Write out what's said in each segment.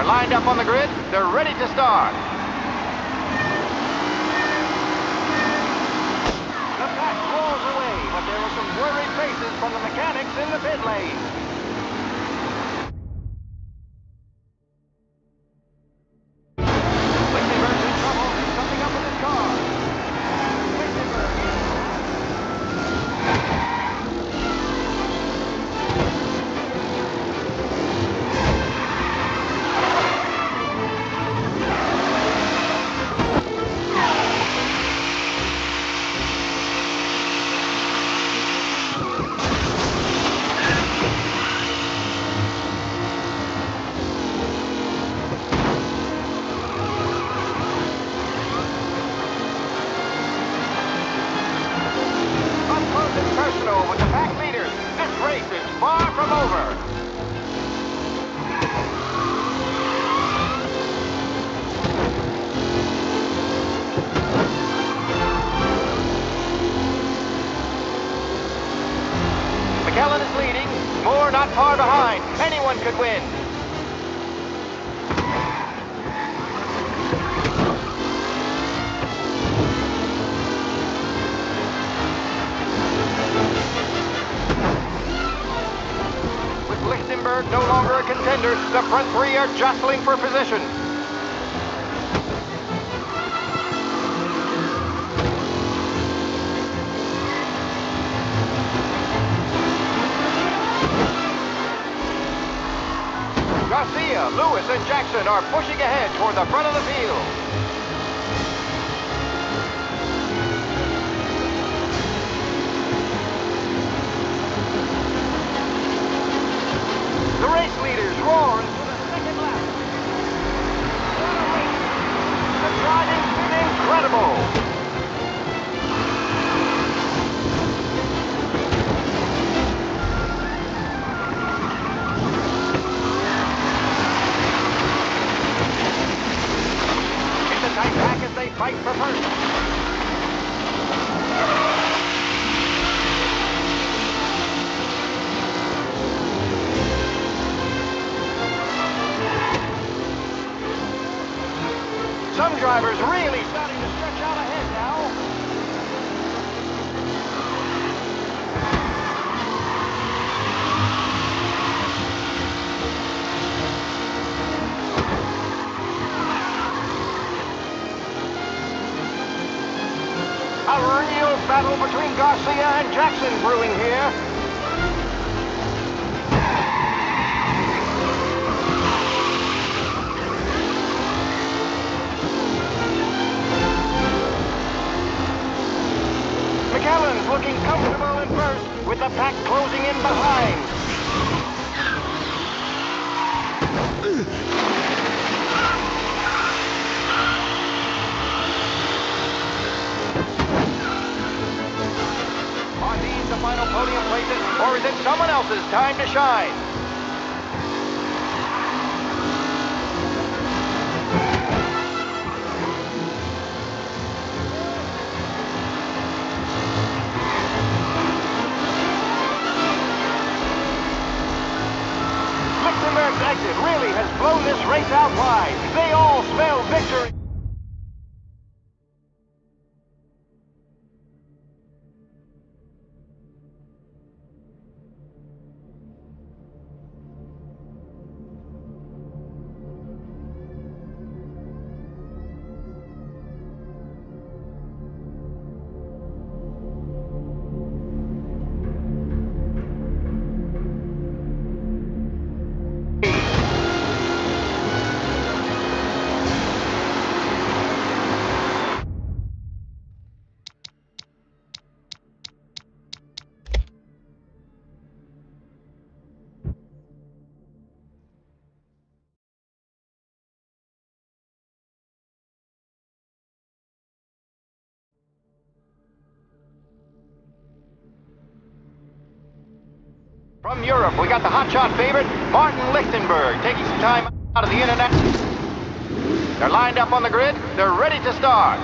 They're lined up on the grid. They're ready to start. The pack rolls away, but there were some worried faces from the mechanics in the pit lane. Lichtenberg's in trouble. There's something up with his car. Lichtenberg. Personal with the pack leaders. This race is far from over. McKellen is leading. Moore not far behind. Anyone could win. No longer a contender, the front three are jostling for position. Garcia, Lewis, and Jackson are pushing ahead toward the front of the field. The race leaders roar into the second lap. What a race! The driving's been incredible! It's a tight pack as they fight for first. Some drivers really starting to stretch out ahead now. A real battle between Garcia and Jackson brewing here. McKellen's looking comfortable in first, with the pack closing in behind. Are these the final podium places, or is it someone else's time to shine? Lichtenberg's exit really has blown this race out wide. They all smell victory. From Europe, we got the hotshot favorite, Martin Lichtenberg, taking some time out of the internet. They're lined up on the grid. They're ready to start.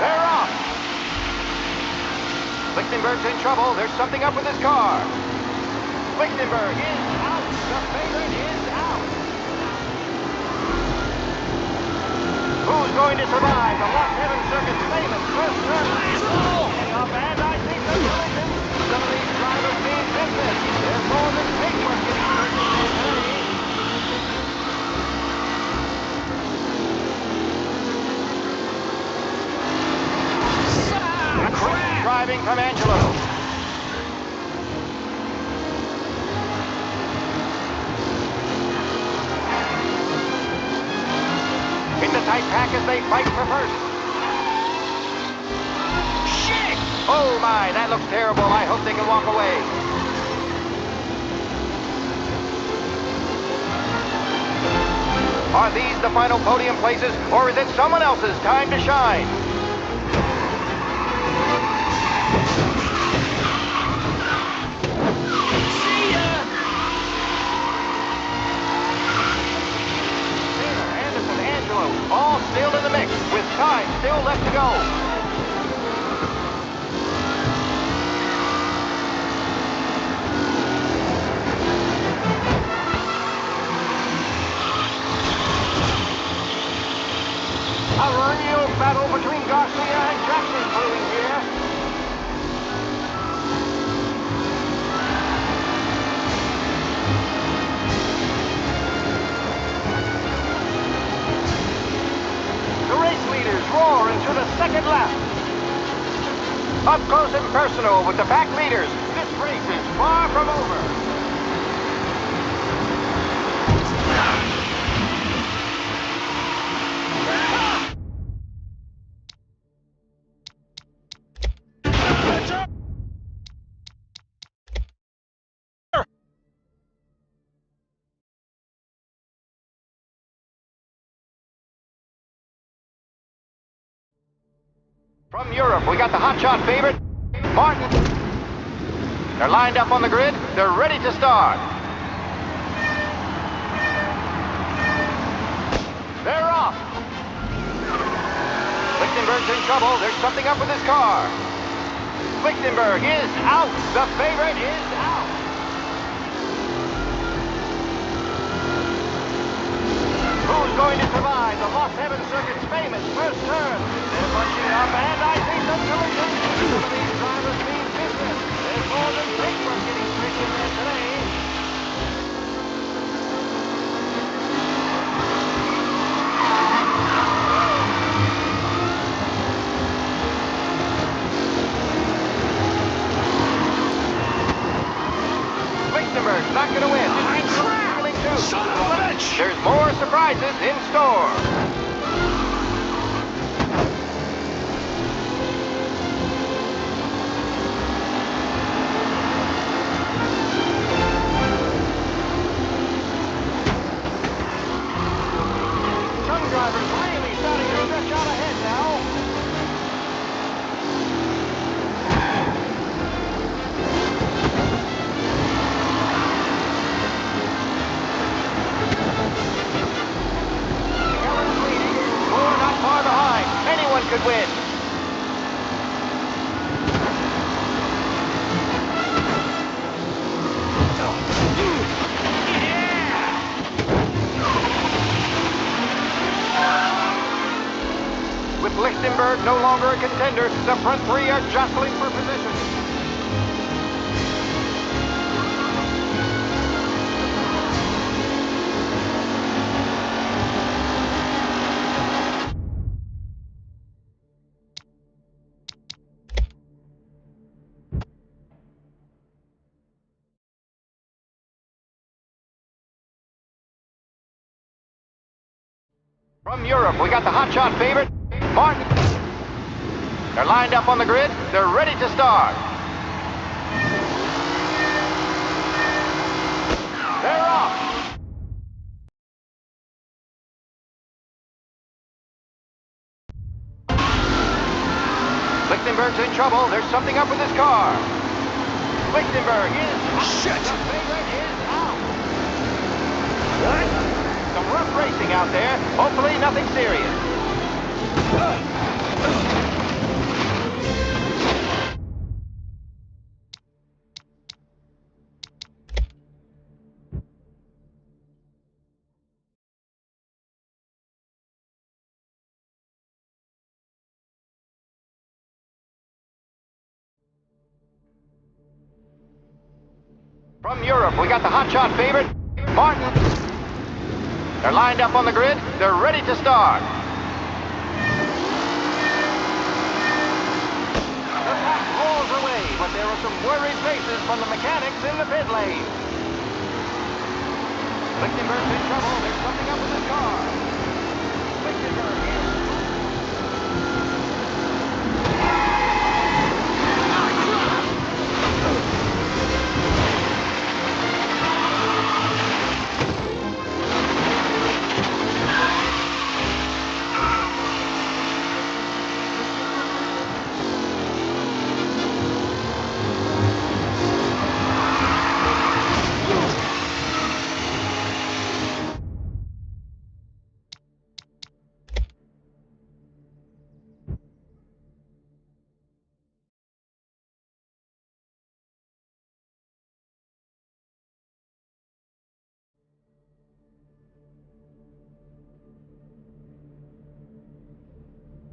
They're off. Lichtenberg's in trouble. There's something up with his car. Lichtenberg is out. The favorite is out. Who's going to survive the Las Vegas Circuit's famous first turn? Getting off, and I think the collision. Some of these drivers mean business. There's more than paintwork getting purchased there today. Great driving from Angelo. It's a tight pack as they fight for first. Shit! Oh my, that looks terrible. I hope they can walk away. Are these the final podium places, or is it someone else's time to shine? All still in the mix, with time still left to go. A real battle between Garcia and Jackson brewing here. Roar into the second lap. Up close and personal with the pack leaders. This race is far from over. From Europe, we got the hotshot favorite, Martin. They're lined up on the grid. They're ready to start. They're off. Lichtenberg's in trouble. There's something up with his car. Lichtenberg is out. The favorite is out. Who's going to survive the Las Vegas Circuit's famous first turn? They're punching up, and I think the collision. Some of these drivers mean business. There's more than paintwork getting straight in there today. Lichtenberg's not going to win. Son of a bitch! There's more surprises in store. Some drivers really starting to stretch out ahead now. Anyone could win. With Lichtenberg no longer a contender, the front three are jostling for position. From Europe, we got the hotshot favorite, Martin. They're lined up on the grid. They're ready to start. They're off. Lichtenberg's in trouble. There's something up with his car. Lichtenberg is out. Shit! The favorite is out. What? Some rough racing out there. Hopefully nothing serious. From Europe, we got the hotshot favorite, Martin. They're lined up on the grid. They're ready to start. The pack rolls away, but there are some worried faces from the mechanics in the pit lane. Lichtenberg's in trouble. There's something up with his car. Lichtenberg is...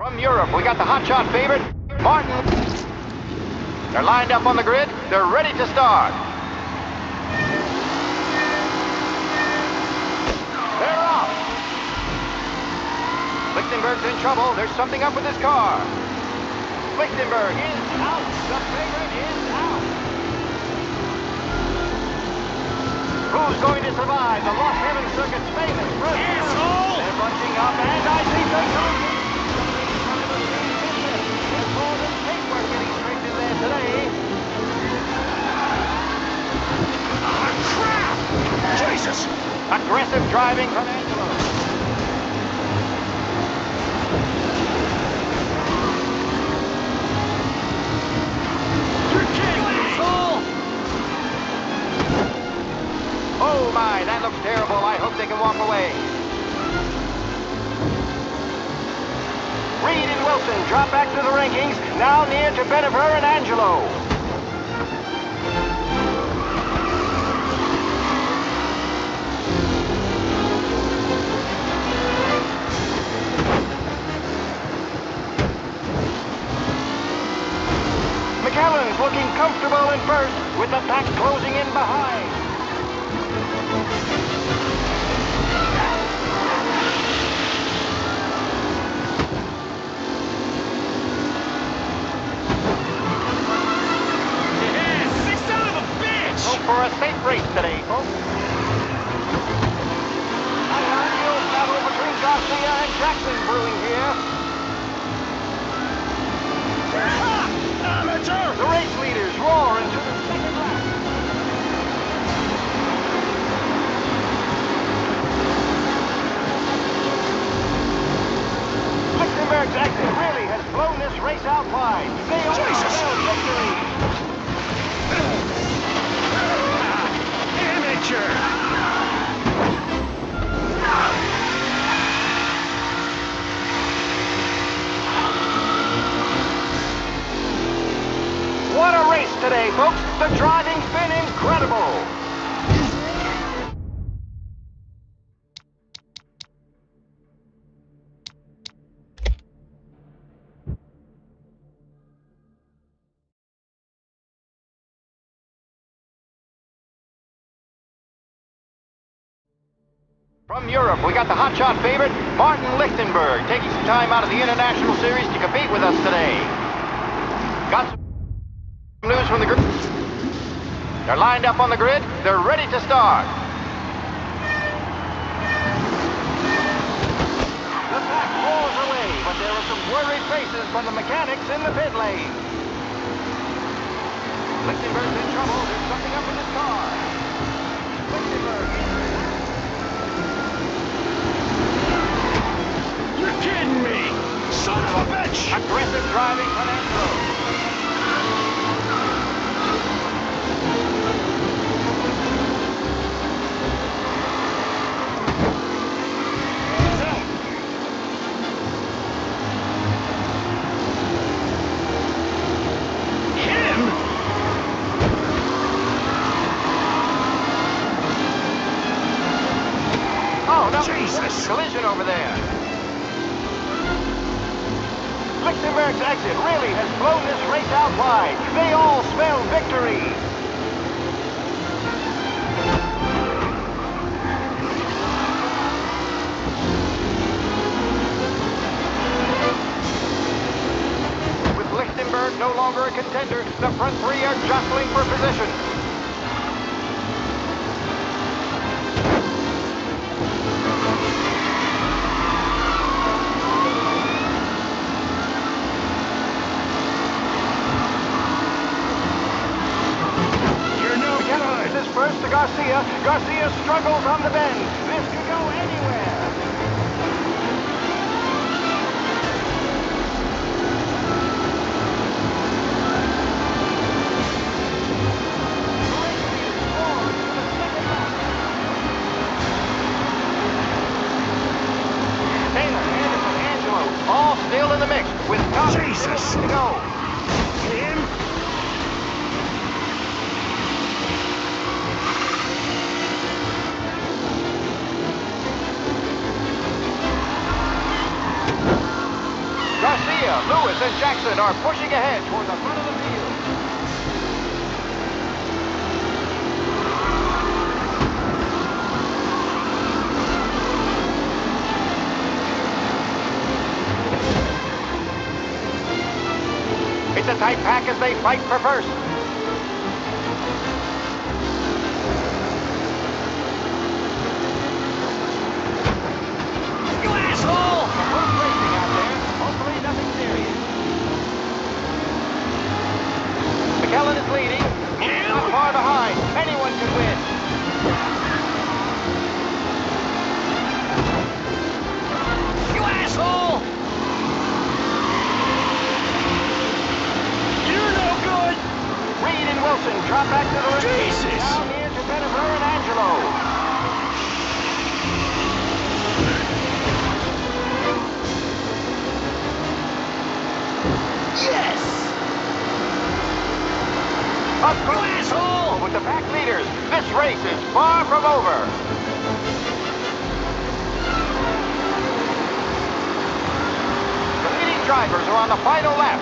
From Europe, we got the hotshot favorite, Martin. They're lined up on the grid. They're ready to start. They're off. Lichtenberg's in trouble. There's something up with his car. Lichtenberg is out. The favorite is out. Who's going to survive the Lost Heaven Circuit's famous first? Asshole! They're bunching up, and I think they're coming. Today. Ah, crap! Jesus! Aggressive driving from Angelo. You're kidding me! Asshole! Oh my, that looks terrible. I hope they can walk away. Reed and Wilson drop back to the rankings, now near to Benever and Angelo. McAllen's looking comfortable in first, with the pack closing in behind. For a safe race today, folks. An ideal battle between Garcia and Jackson brewing here. Amateur! The race leaders roar into the second lap. Lichtenberg's exit really has blown this race out wide. They almost held victory. What a race today, folks. The driving's been incredible. From Europe, we got the hotshot favorite, Martin Lichtenberg, taking some time out of the International Series to compete with us today. Got some news from the grid. They're lined up on the grid. They're ready to start. The pack rolls away, but there are some worried faces from the mechanics in the pit lane. Lichtenberg's in trouble. There's something up with his car. Lichtenberg. You're kidding me! Son of a bitch! Aggressive driving from Angelo. Him? Oh, no. Jesus! Collision over there. Lichtenberg's exit really has blown this race out wide. They all spell victory. contender. The front three are jostling for position. This is first to Garcia. Garcia struggles on the bend. This could go anywhere. Taylor, Anderson, Angelo, all still in the mix with Jesus to go. Him? Garcia, Lewis, and Jackson are pushing ahead toward the front of the field. It's a tight pack as they fight for first. You asshole! Who's racing out there? Hopefully nothing serious. McKellen is leading. He's not far behind. Anyone can win. You asshole! You're no good! Reed and Wilson drop back to the left. Jesus! Down here to Bennifer and Angelo. Yes! Up You asshole! with the pack leaders. This race is far from over. The leading drivers are on the final lap.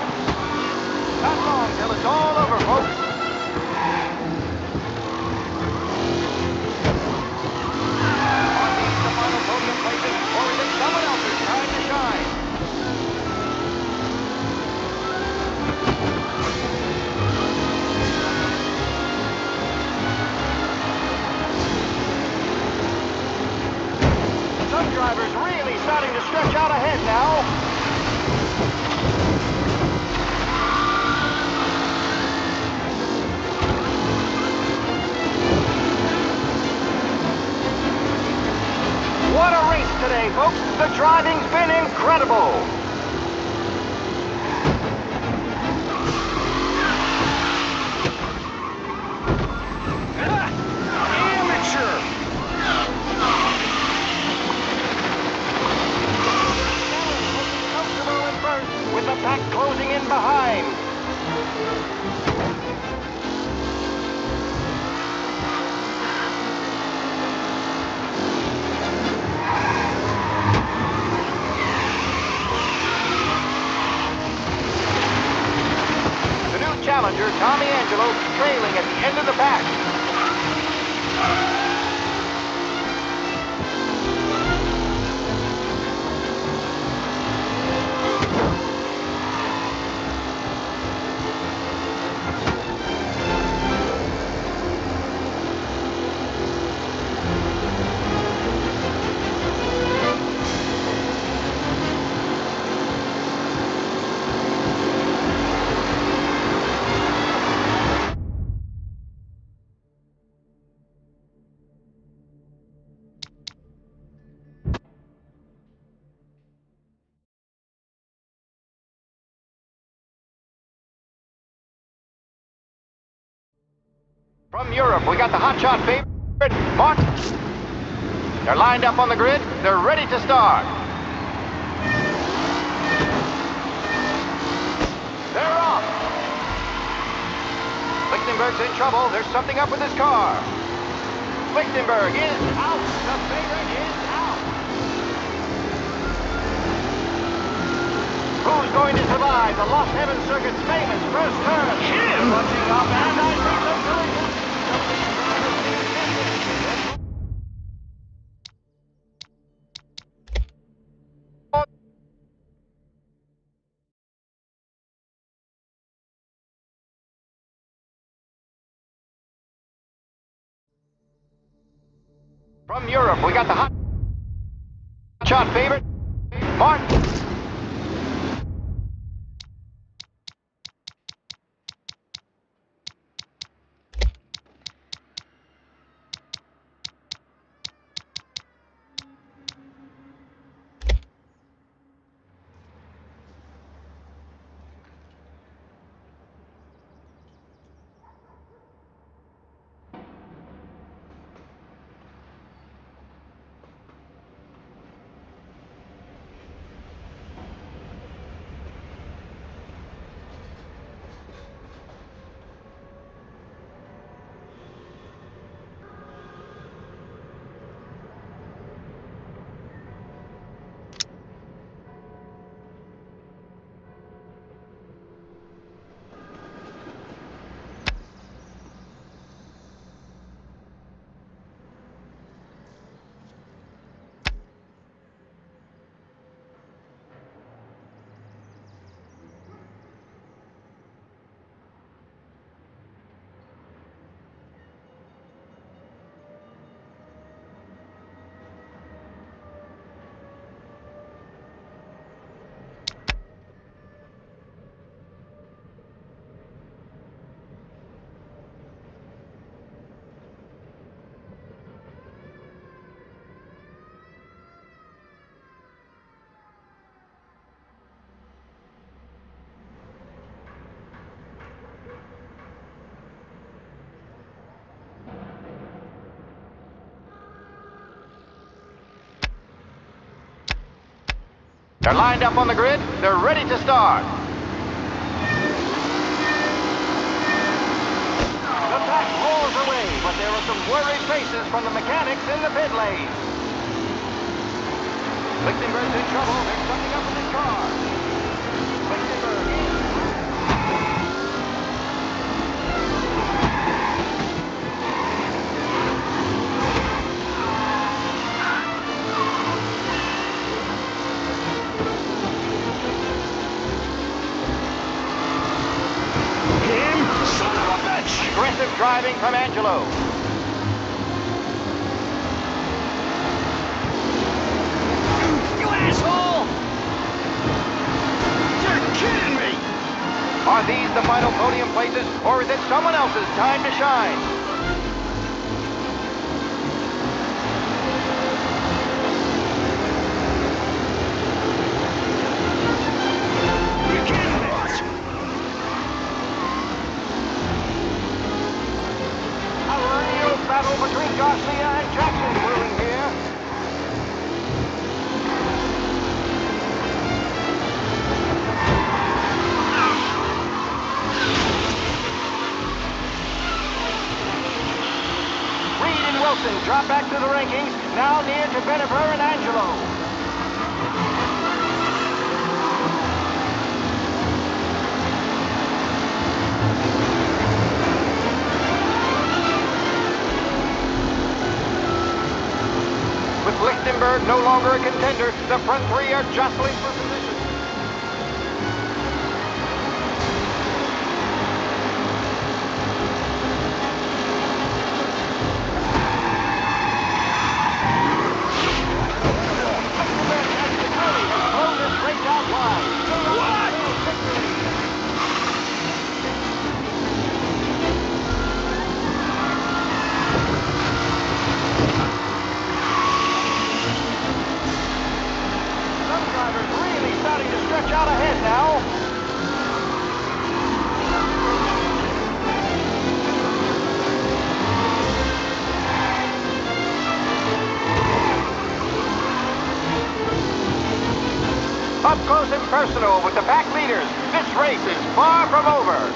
Not long till it's all over, folks. Are these the final podium places, or is it someone else's time to shine? Some drivers really starting to stretch out ahead now. What a race today, folks. The driving's been incredible. Amateur! Comfortable in first, with the pack closing in behind. The new challenger, Tommy Angelo, trailing at the end of the pack. From Europe, we got the hotshot favorite, Mark. They're lined up on the grid. They're ready to start. They're off. Lichtenberg's in trouble. There's something up with his car. Lichtenberg is out. The favorite is out. Who's going to survive the Lost Heaven Circuit's famous first turn? Him! Watching up, and I think the collision. From Europe, we got the hot shot favorite, Martin. They're lined up on the grid. They're ready to start. The pack roars away, but there are some worried faces from the mechanics in the pit lane. Lichtenberg's in trouble. They're sucking up in his car. Lichtenberg is... Aggressive driving from Angelo. You asshole! You're kidding me! Are these the final podium places, or is it someone else's time to shine? You kidding me? What? Battle between Garcia and Jackson brewing here. Reed and Wilson drop back to the rankings, now near to Bennifer and Angelo. Lichtenberg no longer a contender. The front three are jostling for position. Lichtenberg has blown this race out wide. What? Starting to stretch out ahead now. Up close and personal with the pack leaders. This race is far from over.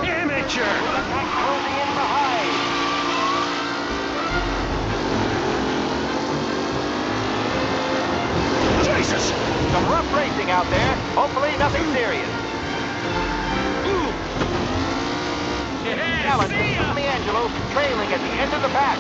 Amateur! The pack closing in behind. Jesus! Some rough racing out there. Hopefully nothing serious. Yeah, see ya! Angelo trailing at the end of the pack.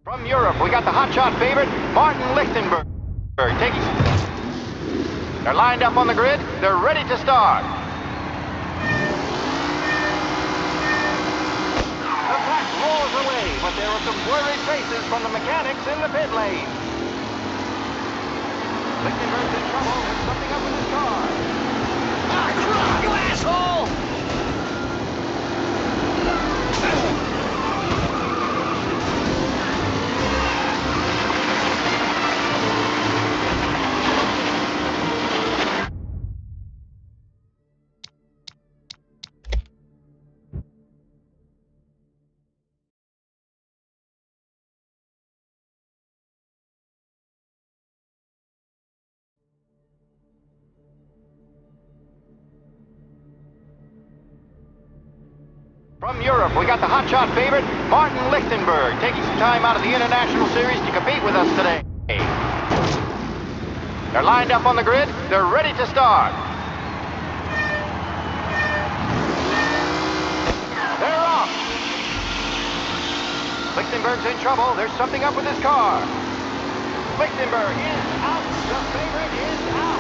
From Europe, we got the hotshot favorite, Martin Lichtenberg. Taking. They're lined up on the grid. They're ready to start. The pack roars away, but there are some worried faces from the mechanics in the pit lane. Lichtenberg's in trouble. There's something up with his car. Ah, crap, you asshole! From Europe, we got the hotshot favorite, Martin Lichtenberg, taking some time out of the International Series to compete with us today. They're lined up on the grid. They're ready to start. They're off. Lichtenberg's in trouble. There's something up with his car. Lichtenberg is out. The favorite is out.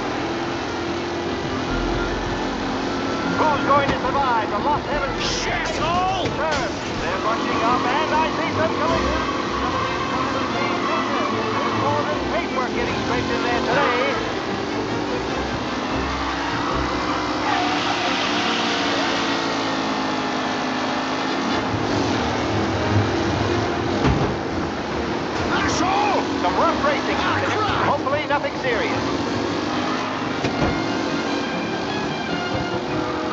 Who's going to survive the Lost Heavens? Shithole! Turn. They're rushing up, and I see some collisions. Some of these drivers being tested. There's more than paintwork getting scraped in there today. Asshole! Some rough racing. Ah, crap! Hopefully nothing serious.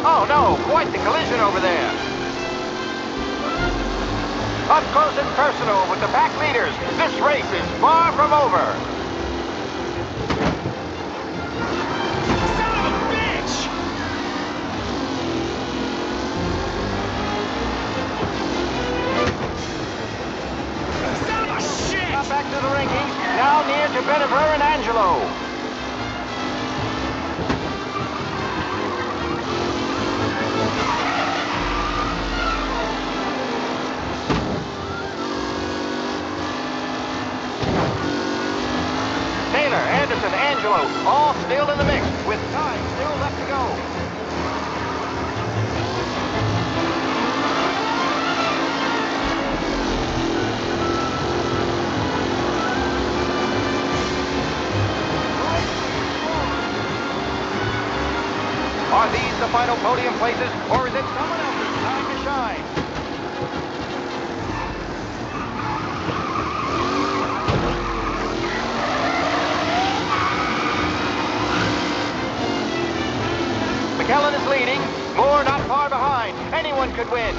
Oh no, quite the collision over there. Up close and personal with the pack leaders. This race is far from over. Son of a bitch! Son of a shit! Up back to the rankings. Now near to Benifer and Angelo. Anderson, Angelo, all still in the mix, with time still left to go. Are these the final podium places, or is it someone else's time to shine? McKellen is leading. Moore not far behind. Anyone could win.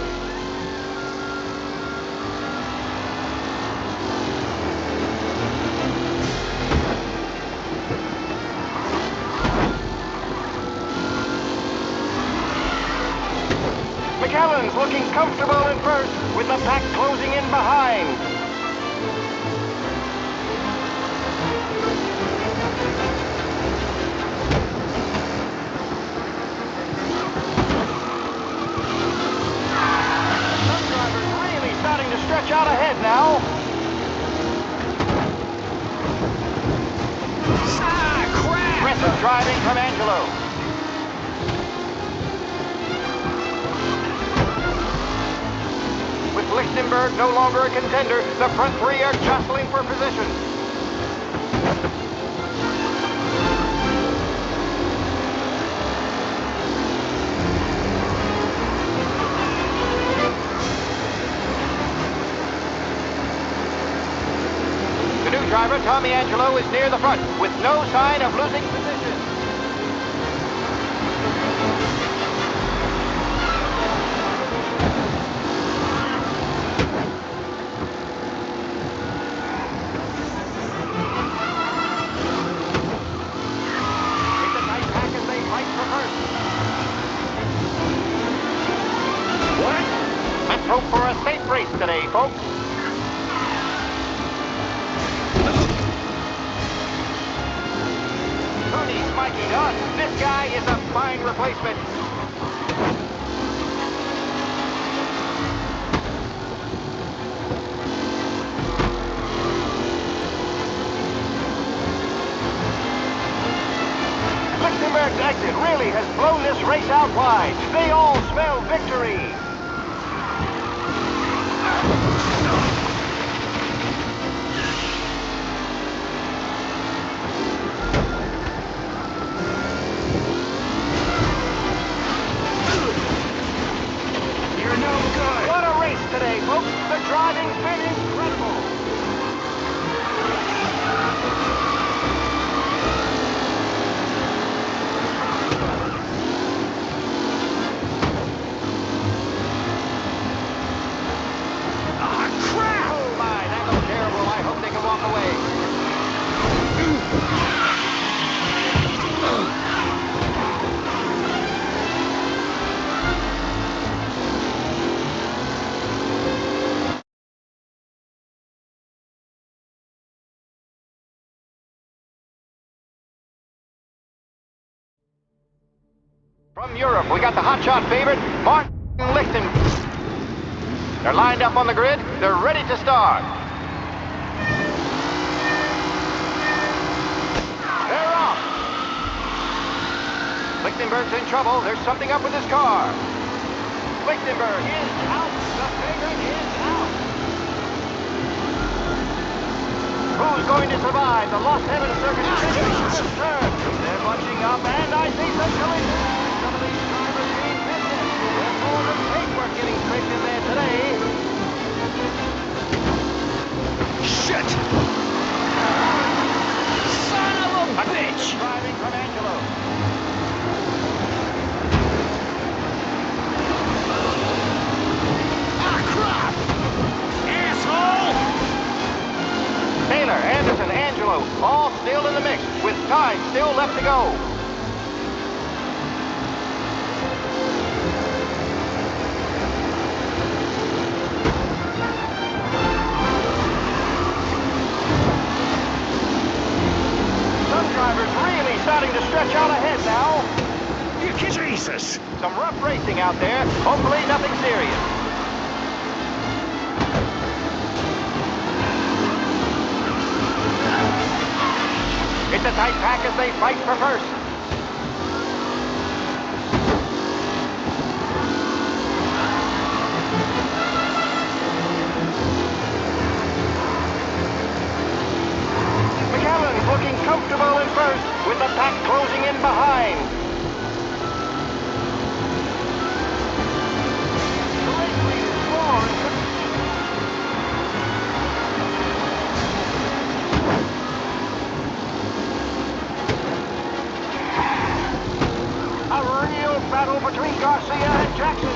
McKellen's looking comfortable in first, with the pack closing in behind. Stretch out ahead now. Ah, crap! Aggressive driving from Angelo. With Lichtenberg no longer a contender, the front three are jostling for position. Driver Tommy Angelo is near the front with no sign of losing position. It's a tight pack as they fight for first. What? Let's hope for a safe race today, folks. Mikey Dodd. This guy is a fine replacement. really has blown this race out wide. They all smell victory. You're no good. What a race today, folks. The driving's been incredible. Ah, crap! Oh my, that looks terrible. I hope they can walk away. From Europe, we got the hotshot favorite, Martin Lichten. They're lined up on the grid. They're ready to start. They're off. Lichtenberg's in trouble. There's something up with his car. Lichtenberg is out. The favorite is out. Who's going to survive the Lost Heaven Circuit first turn? They're bunching up, and I see some collision. Some of these drivers mean business. There's more than paintwork getting scraped in there today. Shit! Son of a bitch! Driving from Angelo. Ah, crap! Asshole! Taylor, Anderson, Angelo, all still in the mix, with time still left to go. Some drivers really starting to stretch out ahead now. You Jesus! Some rough racing out there. Hopefully nothing serious. It's a tight pack as they fight for first. McAllen's looking comfortable in first, with the pack closing in behind. The race lead is more in a real battle between Garcia and Jackson.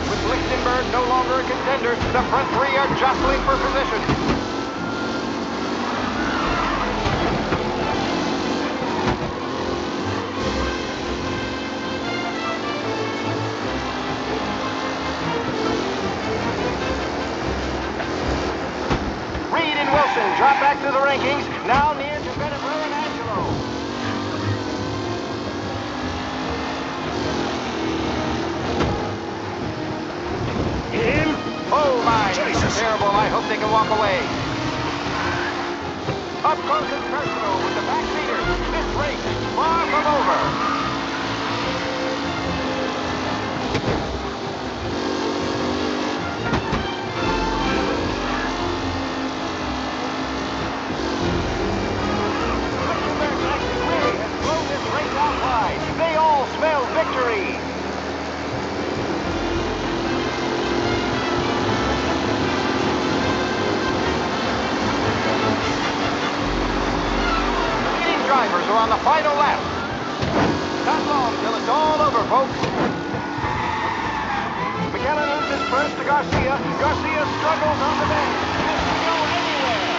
With Lichtenberg no longer a contender, the front three are jostling for position. Wilson drop back to the rankings, now near to Bennifer and Angelo. Him? Oh my, this Jesus. is terrible. I hope they can walk away. Up close and personal with the back leader. This race is far from over. They all smell victory. The leading drivers are on the final lap. Not long till it's all over, folks. McAllen loses first to Garcia. Garcia struggles on the bend. This can go anywhere.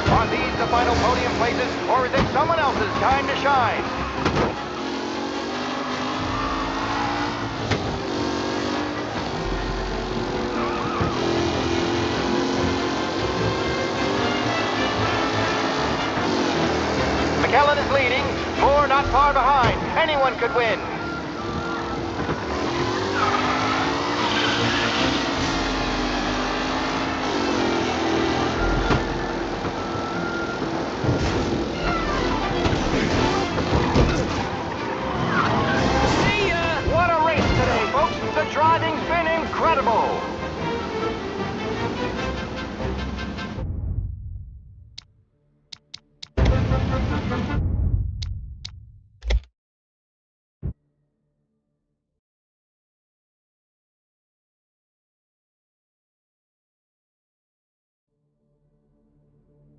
Are these the final podium places, or is it someone else's time to shine? remaining. 4 not far behind. Anyone could win. See ya! What a race today, folks. The driving's been incredible.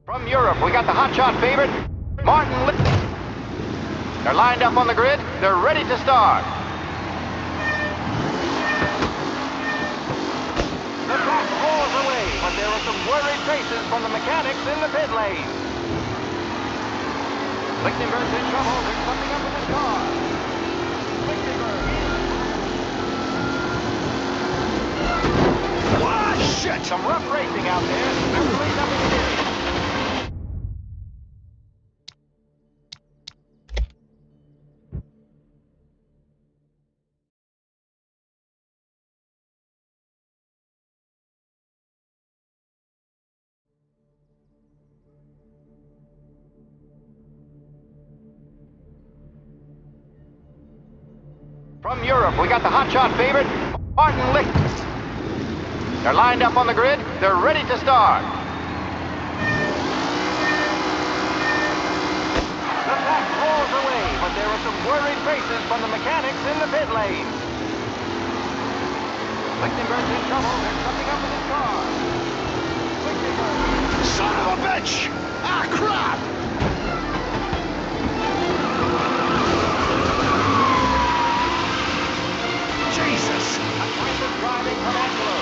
From Europe, we got the hotshot favorite, Martin Lick. They're lined up on the grid. They're ready to start. The track roars away, but there are some worried faces from the mechanics in the pit lane. Lichtenberg's in trouble. There's something up with his car. Lichtenberg. What? Shit! Some rough racing out there. There's really nothing to do. From Europe, we got the hotshot favorite, Martin Lick. They're lined up on the grid. They're ready to start. The pack rolls away, but there are some worried faces from the mechanics in the pit lane. Lichtenberg's in trouble. There's something up with his car. Lichtenberg. Son of a bitch! Ah, crap! Jesus! Aggressive driving from Angelo.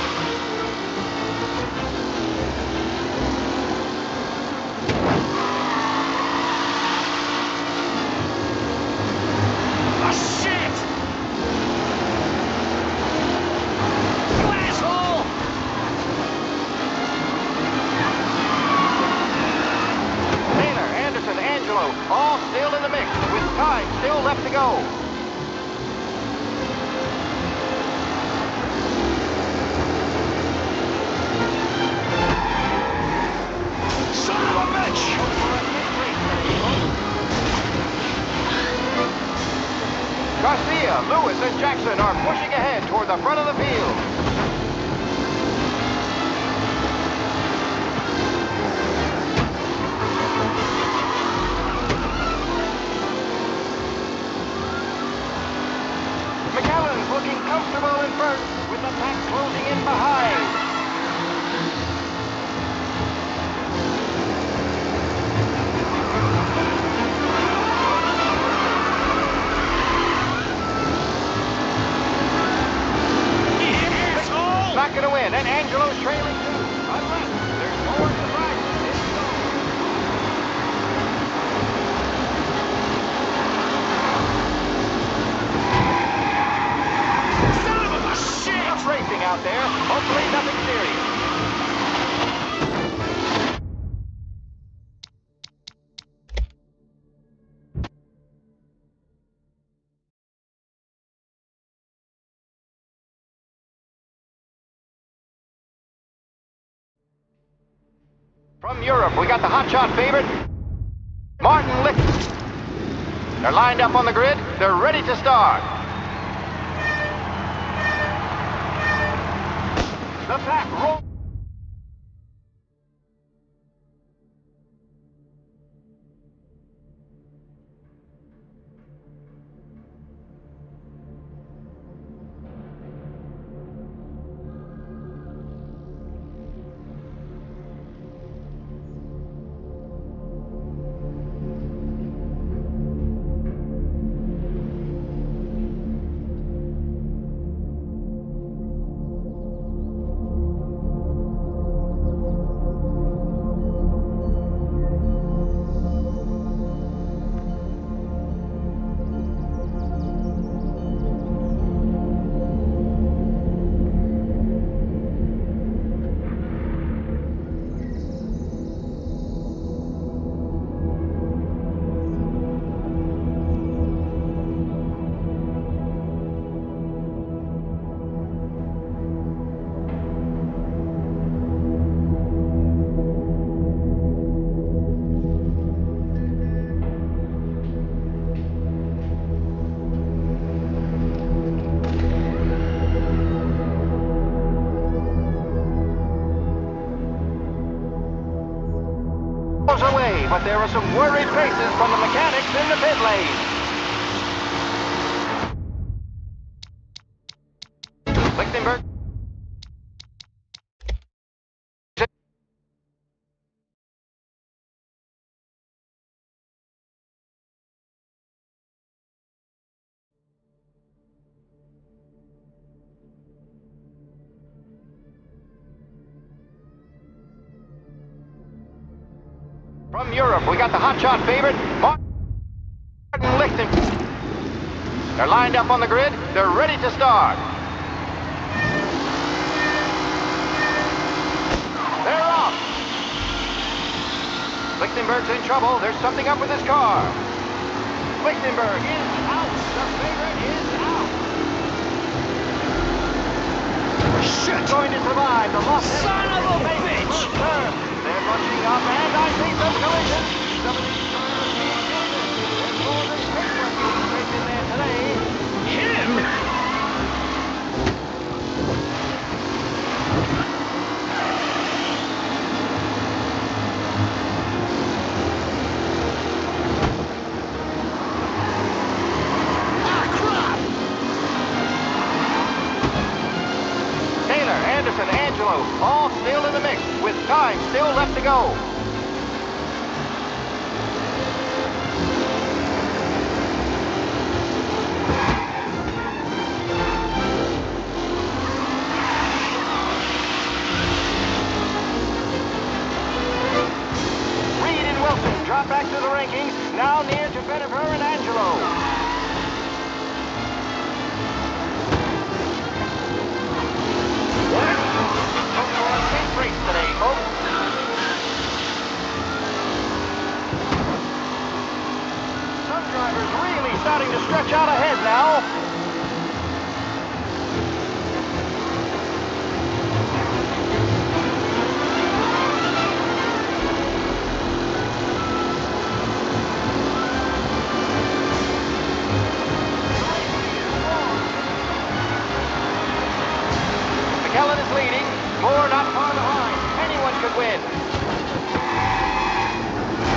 Ah, shit! You asshole! Taylor, Anderson, Angelo, all still in the mix, with time still left to go. Son of a bitch! Garcia, Lewis, and Jackson are pushing ahead toward the front of the field. McAllen's looking comfortable in first, with the pack closing in behind. Asshole! Not going to win, and Angelo's trailing too. Unless there's more surprises in store. Son of a shit! Tough racing out there. Hopefully nothing serious. From Europe, we got the hotshot favorite, Martin Lick. They're lined up on the grid. They're ready to start. The pack rolls. but there are some worried faces from the mechanics in the pit lane. Lichtenberg. From Europe, we got the hotshot favorite, Martin Lichtenberg. They're lined up on the grid. They're ready to start. They're off. Lichtenberg's in trouble. There's something up with his car. Lichtenberg is out. The favorite is out. Shit! Going to survive the loss. Son of a bitch! They're rushing up, and I see some collision. Some of these drivers being injured. There's more than paintwork being scraped in there today. Him? Anderson, Angelo, all still in the mix, with time still left to go. Reed and Wilson drop back to the rankings, now near to Bennifer and Angelo. Race today, folks. Some drivers really starting to stretch out ahead now. McKellen is leading. Moore not far behind. Anyone could win.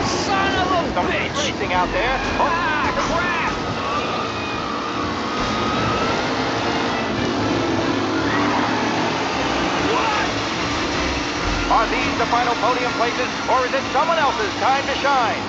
Son of a Some bitch! racing out there. Ah, crap! What? Are these the final podium places, or is it someone else's time to shine?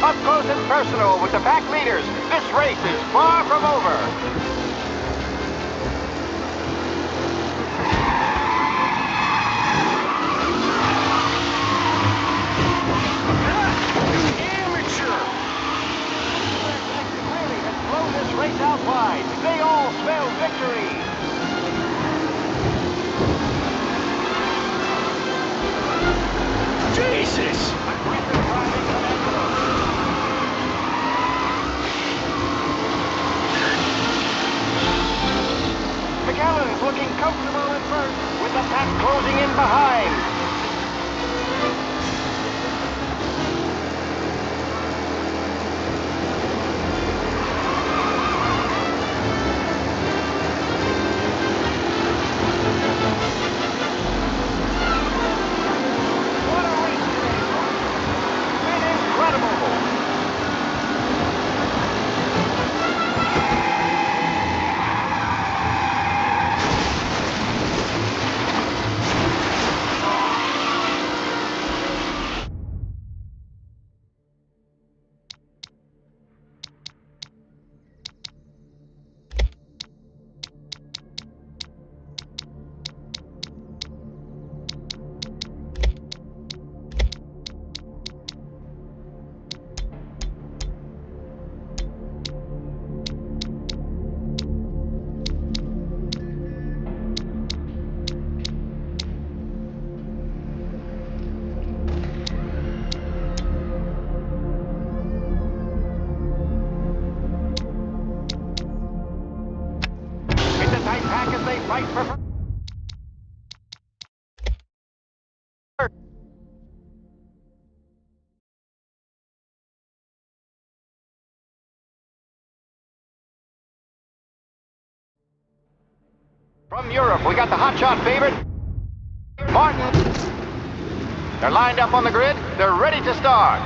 Up close and personal with the pack leaders. This race is far from over. Amateur! Really has blown this race out wide. They all smell victory. Jesus! Aggressive driving from Angelo. McAllen's looking comfortable in first, with the pack closing in behind. What a race today, folks. Been incredible. Tight pack as they fight for From Europe, we got the hotshot favorite, Martin. They're lined up on the grid. They're ready to start.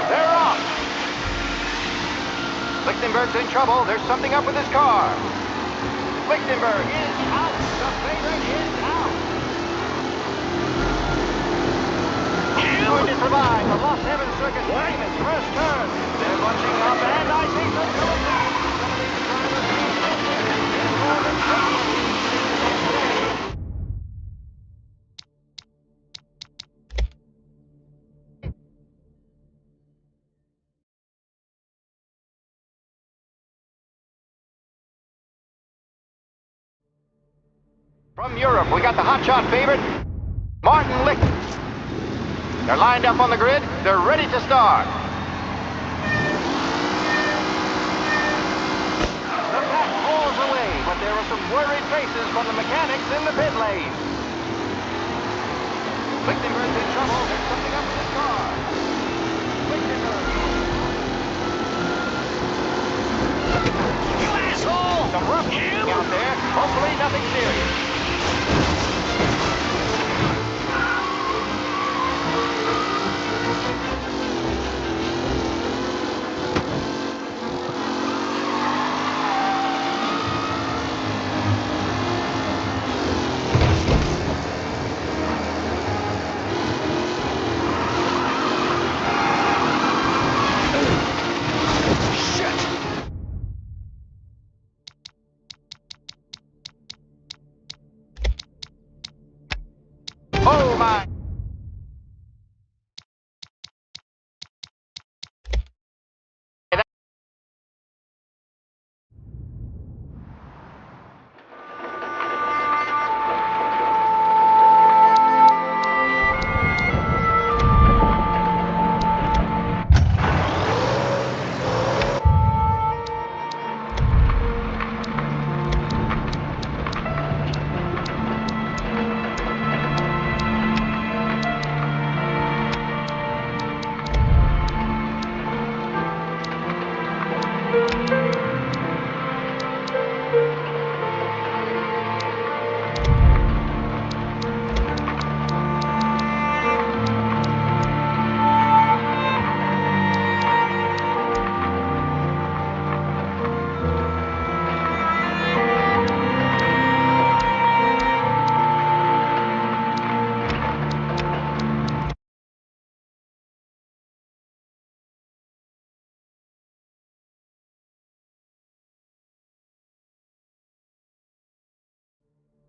They're off. Lichtenberg's in trouble. There's something up with his car. Lichtenberg is out. The favorite is out. He's going to survive the Las Vegas Circuit famous first turn. They're bunching up, and I think they're going back. Some of these drivers need business. There's more than 50 of these today. From Europe, we got the hotshot favorite, Martin Lichten. They're lined up on the grid. They're ready to start. The pack pulls away, but there are some worried faces from the mechanics in the pit lane. Lichtenberg's in trouble. There's something up with his car. Lichtenberg. You asshole! Some rough out there. Hopefully nothing serious. Oh my!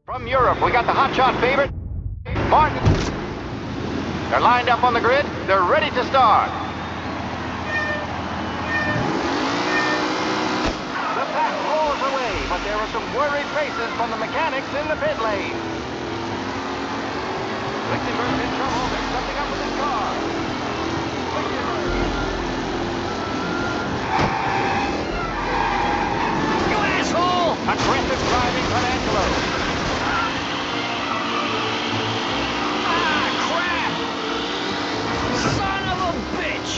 From Europe, we got the hotshot favorite, Martin. They're lined up on the grid. They're ready to start. The pack pulls away, but there are some worried faces from the mechanics in the pit lane. Lichtenberg's in trouble. There's something up with his car. Lichtenberg. You asshole! Aggressive driving from Angelo. Son of a bitch!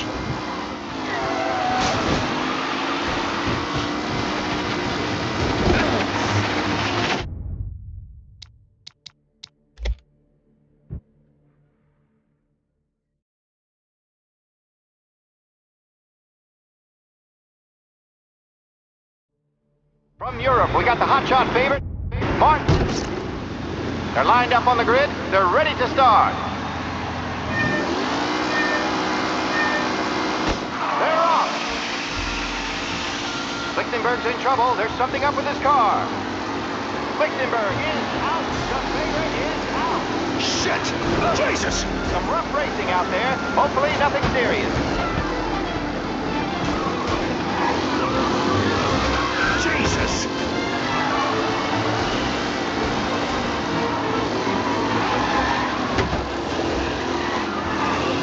From Europe, we got the hotshot favorite, Martin. They're lined up on the grid. They're ready to start. They're off. Lichtenberg's in trouble. There's something up with his car. Lichtenberg is out. The favorite is out. Shit! Jesus! Some rough racing out there. Hopefully nothing serious. Jesus!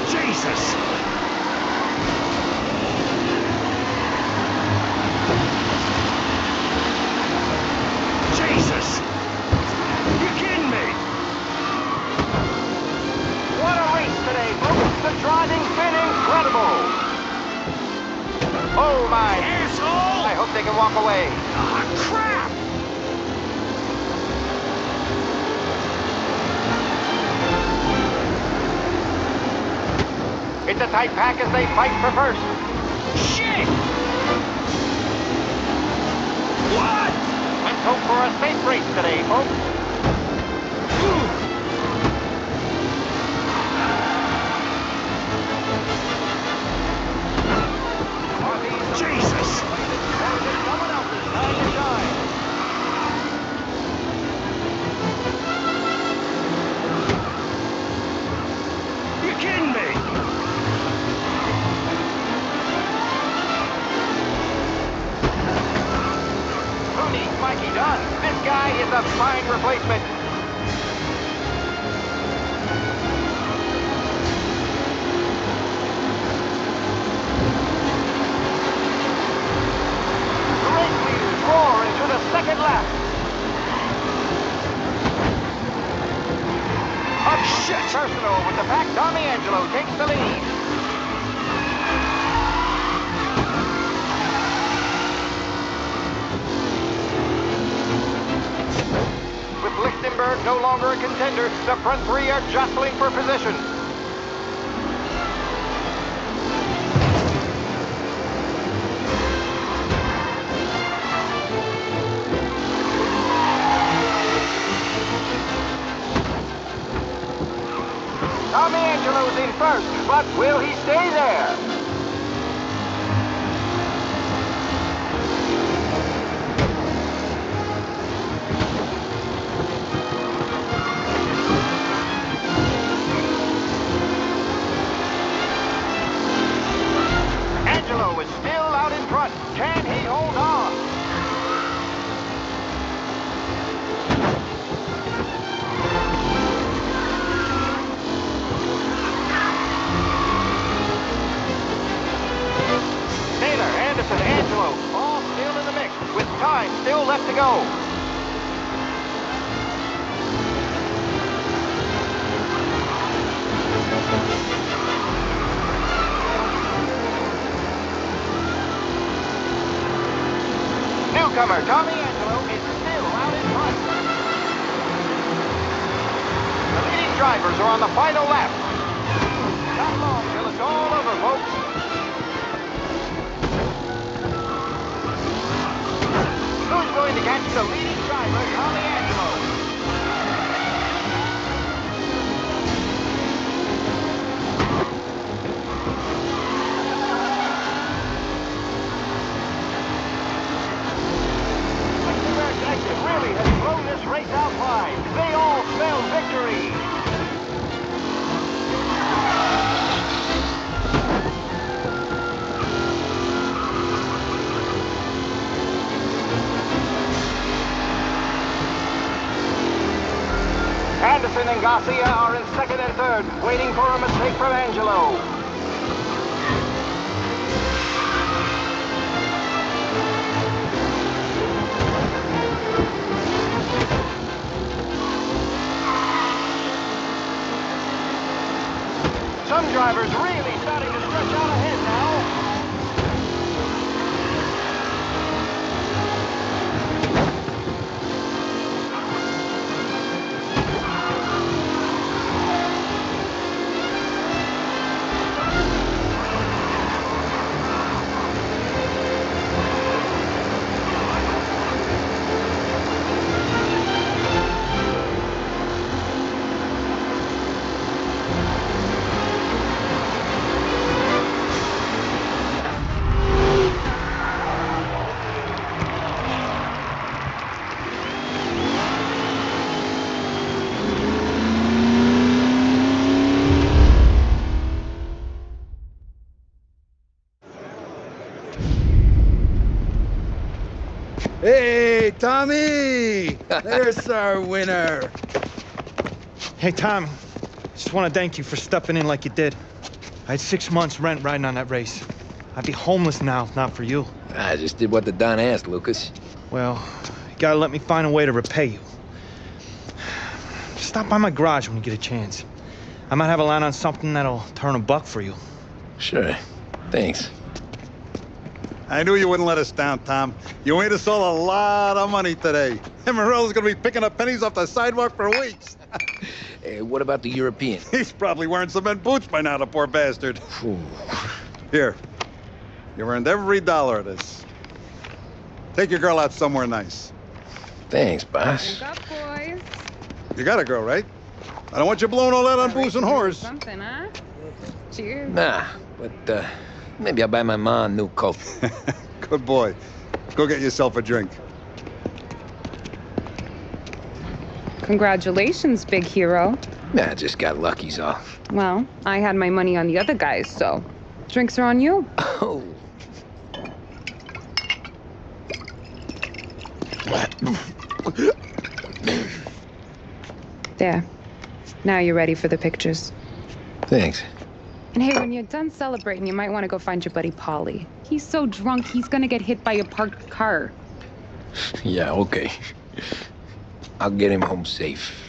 Jesus! Jesus! You kidding me? What a race today, folks. The driving's been incredible. Oh, my. Asshole! I hope they can walk away. Ah, crap! It's a tight pack as they fight for first. Shit! What? Let's hope for a safe race today, folks. Jesus! Or is it someone else's time to shine? You kidding me? Who needs Mikey Dunn? This guy is a fine replacement. The race leaders roar into the second lap. Up shit! Personal with the pack. Tommy Angelo takes the lead. With Lichtenberg no longer a contender, the front three are jostling for position. Tommy Angelo's in first, but will he stay there? Angelo is still out in front. Can he hold on? Taylor, Anderson, Angelo, all still in the mix, with time still left to go. Newcomer Tommy Angelo is still out in front. The leading drivers are on the final lap. Not long till it's all over, folks. Who's going to catch the leading driver, Tommy Angelo? Lichtenberg's exit really has blown this race out wide. They all spell victory. Anderson and Garcia are in second and third, waiting for a mistake from Angelo. Some drivers really starting to stretch out ahead now. Hey, Tommy! There's our winner. Hey, Tom. Just want to thank you for stepping in like you did. I had 6 months rent riding on that race. I'd be homeless now if not for you. I just did what the Don asked, Lucas. Well, you gotta let me find a way to repay you. Stop by my garage when you get a chance. I might have a line on something that'll turn $1 for you. Sure. Thanks. I knew you wouldn't let us down, Tom. You made us all a lot of money today. And Morello's gonna be picking up pennies off the sidewalk for weeks. Hey, what about the European? He's probably wearing cement boots by now, the poor bastard. Phew. Here, you earned every dollar of this. Take your girl out somewhere nice. Thanks, boss. Drink up, boys. You got a girl, right? I don't want you blowing all that on Gotta booze and wait for whores. Something, huh? Cheers. Nah, but maybe I'll buy my ma a new coat. Good boy. Go get yourself a drink. Congratulations, big hero. Nah, just got lucky's all. Well, I had my money on the other guys, so drinks are on you. Oh. There. Now you're ready for the pictures. Thanks. And hey, when you're done celebrating, you might want to go find your buddy Polly. He's so drunk, he's gonna get hit by a parked car. Yeah, okay. I'll get him home safe.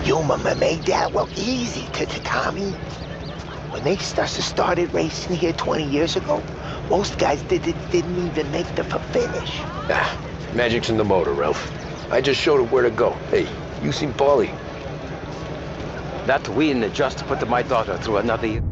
Your mama made that look easy to Tommy. When they started racing here 20 years ago, most guys didn't even make the finish. Ah, magic's in the motor, Ralph. I just showed it where to go. Hey, you seen Paulie? That we in the just put my daughter through another...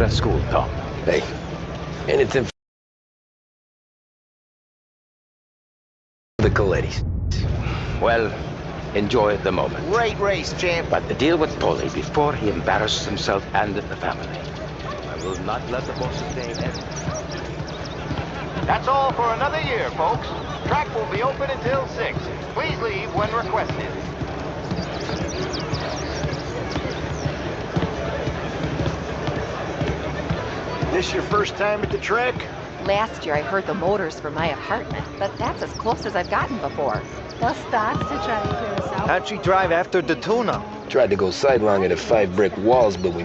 at school, Tom. Hey, anything for the Colettis. Well, enjoy the moment. Great race, champ. But deal with Polly before he embarrasses himself and the family. I will not let the bosses stay ahead. That's all for another year, folks. Track will be open until 6. Please leave when requested. This your first time at the track? Last year I heard the motors for my apartment, but that's as close as I've gotten before. Bus stocks to try to clear us out. How'd she drive after the tuna? Tried to go sidelong at 5 brick walls, but we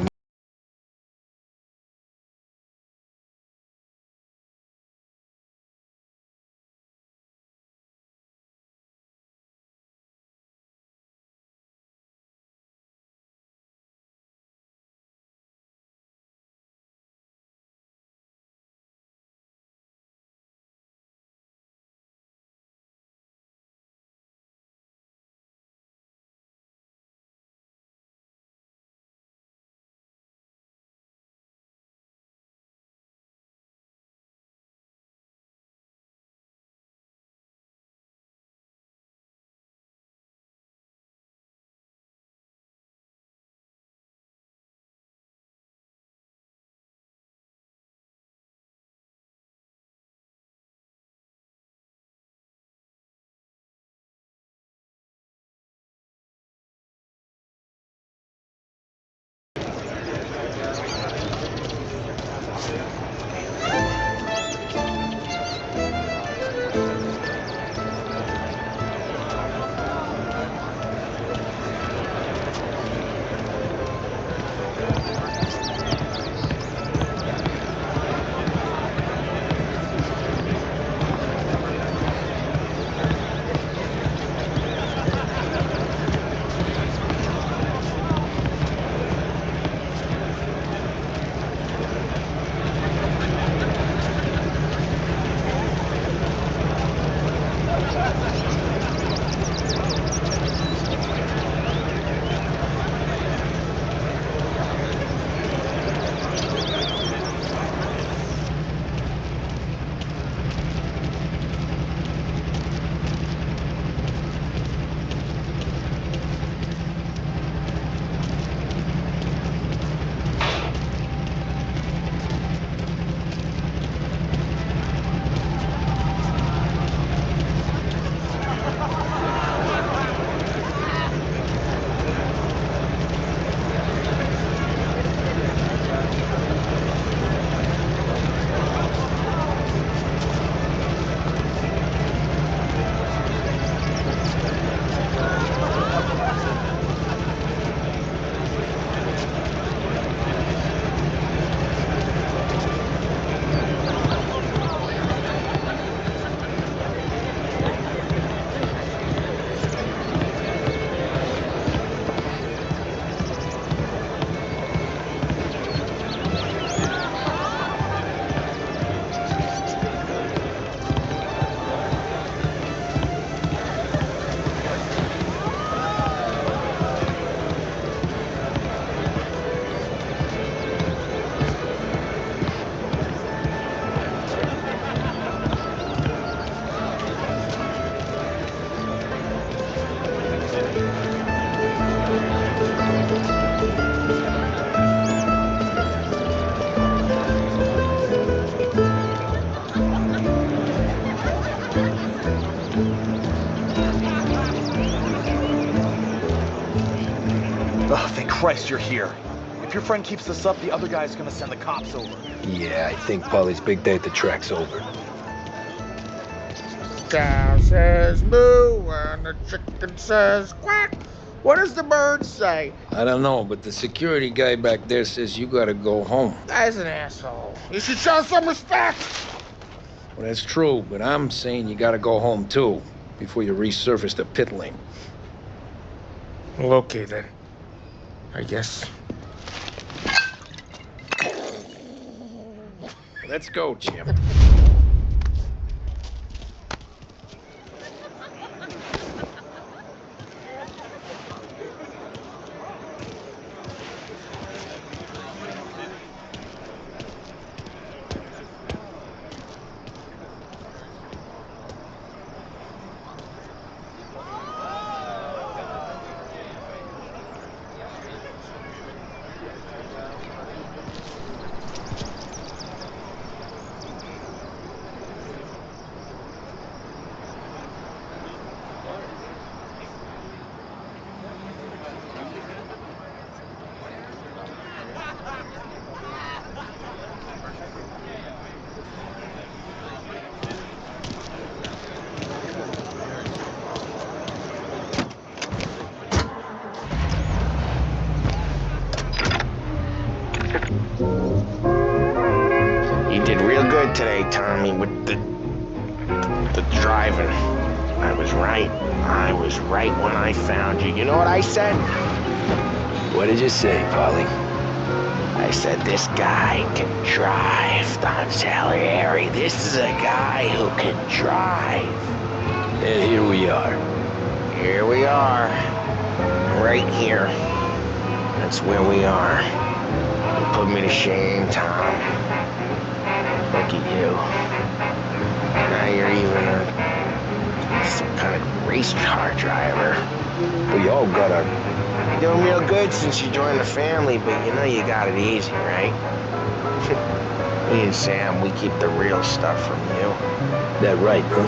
Oh, thank Christ you're here. If your friend keeps this up, the other guy's gonna send the cops over. Yeah, I think Polly's big day at the track's over. Cow says moo and the chicken says quack. What does the bird say? I don't know, but the security guy back there says you gotta go home. Guy's an asshole. You should show some respect. Well, that's true, but I'm saying you gotta go home too, before you resurface the pit lane. Well, okay then. I guess. Let's go, Jim. good today, Tommy, with the driving. I was right. I was right when I found you. You know what I said? What did you say, Polly? I said, this guy can drive, Don Salieri. This is a guy who can drive. And here we are. Here we are. Right here. That's where we are. You put me to shame, Tom. Look at you. Now you're even some kind of race car driver. We all got our... You're doing real good since you joined the family, but you know you got it easy, right? Me and Sam, we keep the real stuff from you. That right, huh?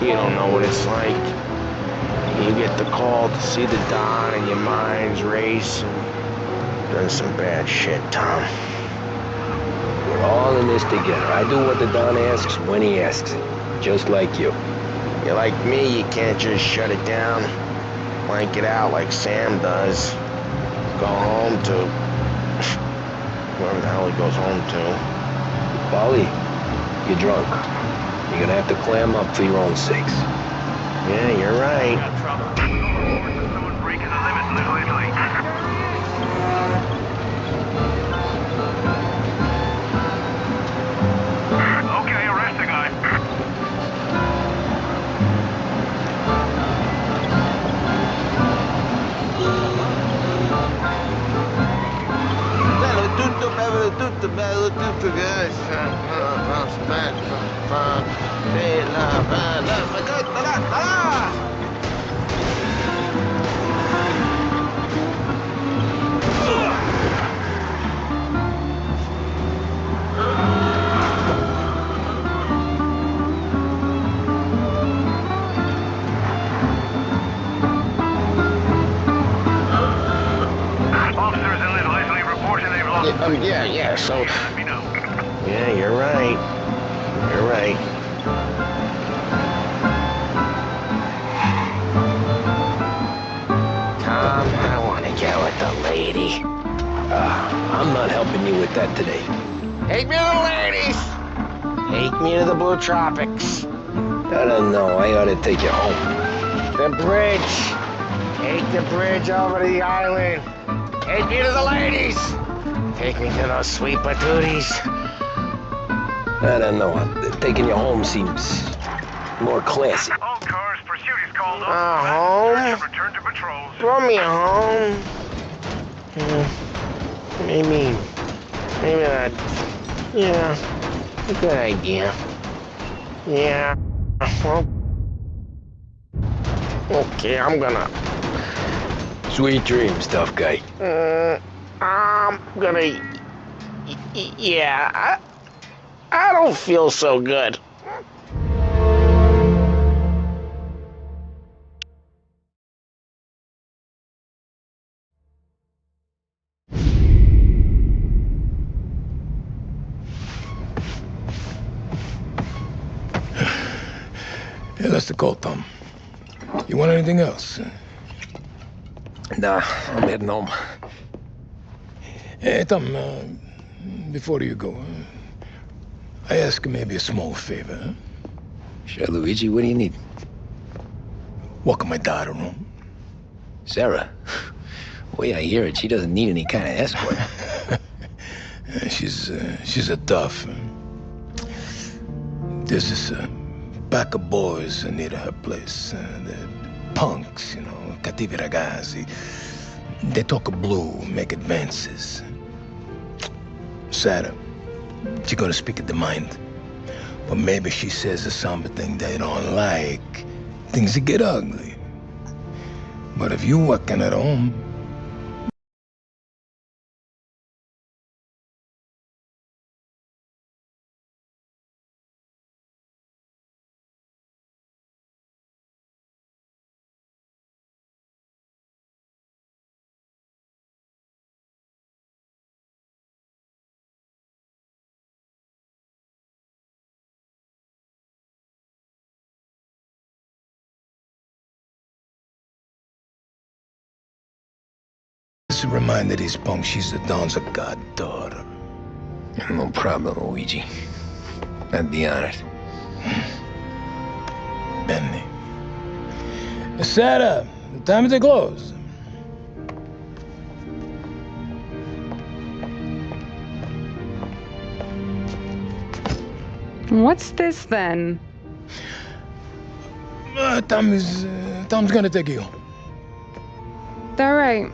You don't know what it's like. You get the call to see the Don and your mind's race. Done some bad shit, Tom. We're all in this together. I do what the Don asks when he asks it. Just like you. You're like me, you can't just shut it down. Blank it out like Sam does. Go home to... wherever the hell he goes home to. Polly, you're drunk. You're gonna have to clam up for your own sakes. Yeah, you're right. Someone breaking the limits a little Italy. Okay, arrest the guy. Bello tutto, guys. Officers in Little Italy reporting they've lost... Yeah, so... Let me know. Yeah, you're right. You're right. Tom, I want to get with the lady. I'm not helping you with that today. Take me to the ladies! Take me to the Blue Tropics. I don't know. I ought to take you home. The bridge. Take the bridge over to the island. Take me to the ladies. Take me to those sweet patooties. I don't know. Taking you home seems more classy. All cars, pursuit is called off. Home? Return to patrols. Throw me home. Maybe that. Yeah, a good idea. Yeah. Well, okay, I'm gonna. Sweet dreams, tough guy. I'm gonna. Yeah, I don't feel so good. Yeah, that's the call, Tom. You want anything else? Nah, I'm heading home. Hey, Tom, before you go, I ask maybe a small favor, huh? Sure, Luigi, what do you need? Walk my daughter home. Sarah? The way I hear it, she doesn't need any kind of escort. She's a tough. There's this pack of boys near her place. They're punks, you know, cattivi ragazzi. They talk blue, make advances. Sarah, she's gonna speak at the mind. But maybe she says something they don't like. Things get ugly. But if you working at home, just a reminder these punks she's the Don's a goddaughter. No problem, Luigi. I'd be honored. Benny. Sarah, time to close. What's this then? Tom's gonna take you. All right.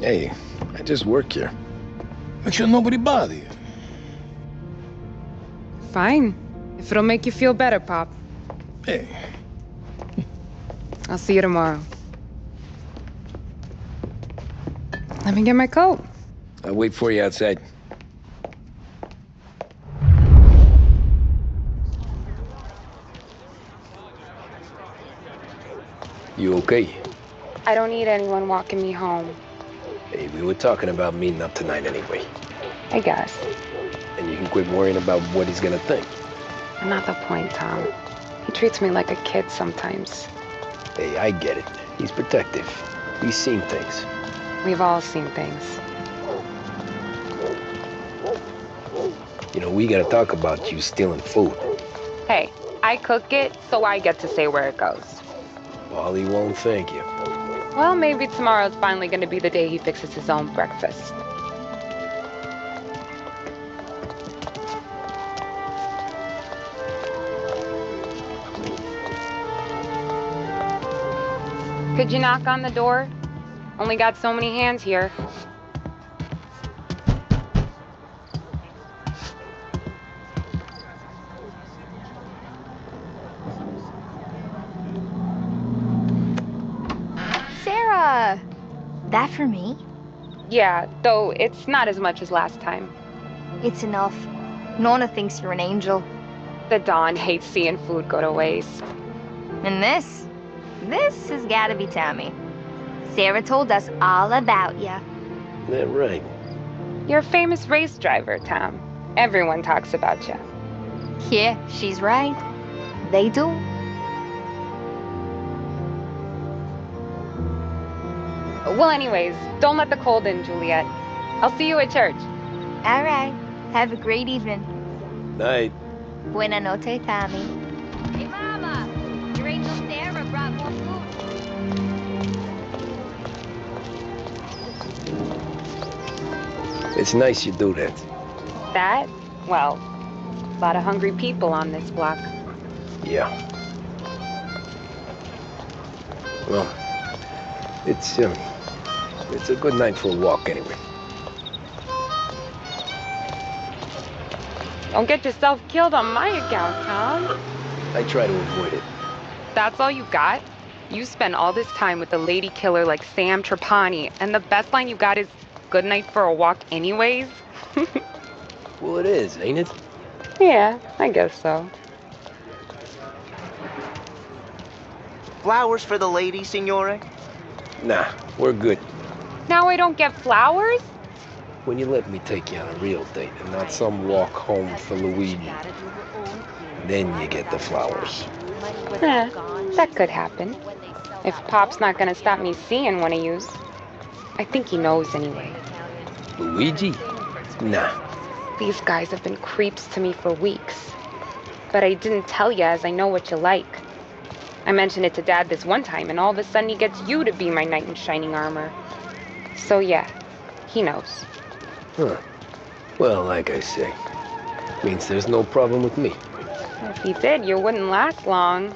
Hey, I just work here. Make sure nobody bother you. Fine. If it'll make you feel better, Pop. Hey. I'll see you tomorrow. Let me get my coat. I'll wait for you outside. You okay? I don't need anyone walking me home. Hey, we were talking about meeting up tonight anyway. I guess. And you can quit worrying about what he's gonna think. Not the point, Tom. He treats me like a kid sometimes. Hey, I get it. He's protective. He's seen things. We've all seen things. You know, we gotta talk about you stealing food. Hey, I cook it, so I get to say where it goes. Wally won't thank you. Well, maybe tomorrow's finally gonna be the day he fixes his own breakfast. Could you knock on the door? Only got so many hands here. Sarah! That for me? Yeah, though it's not as much as last time. It's enough. Nona thinks you're an angel. The Don hates seeing food go to waste. And this has gotta be Tommy. Sarah told us all about ya. That right. You're a famous race driver, Tom. Everyone talks about you. Yeah, she's right. They do. Well, anyways, don't let the cold in, Juliet. I'll see you at church. All right. Have a great evening. Night. Buena noche, Tommy. Hey, Mama! Your angel Sarah brought more food. It's nice you do that. That? Well, a lot of hungry people on this block. Yeah. Well, it's a good night for a walk anyway. Don't get yourself killed on my account, Tom. I try to avoid it. That's all you got? You spend all this time with a lady killer like Sam Trapani, and the best line you got is, "Good night for a walk anyways"? Well, it is, ain't it? Yeah, I guess so. Flowers for the lady, signore? Nah, we're good. Now I don't get flowers? When you let me take you on a real date and not some walk home for Luigi, then you get the flowers. That could happen. If Pop's not gonna stop me seeing one of yous. I think he knows anyway. Luigi? Nah. These guys have been creeps to me for weeks. But I didn't tell you as I know what you like. I mentioned it to Dad this one time, and all of a sudden he gets you to be my knight in shining armor. So yeah, he knows. Huh. Well, like I say, means there's no problem with me. If he did, you wouldn't last long.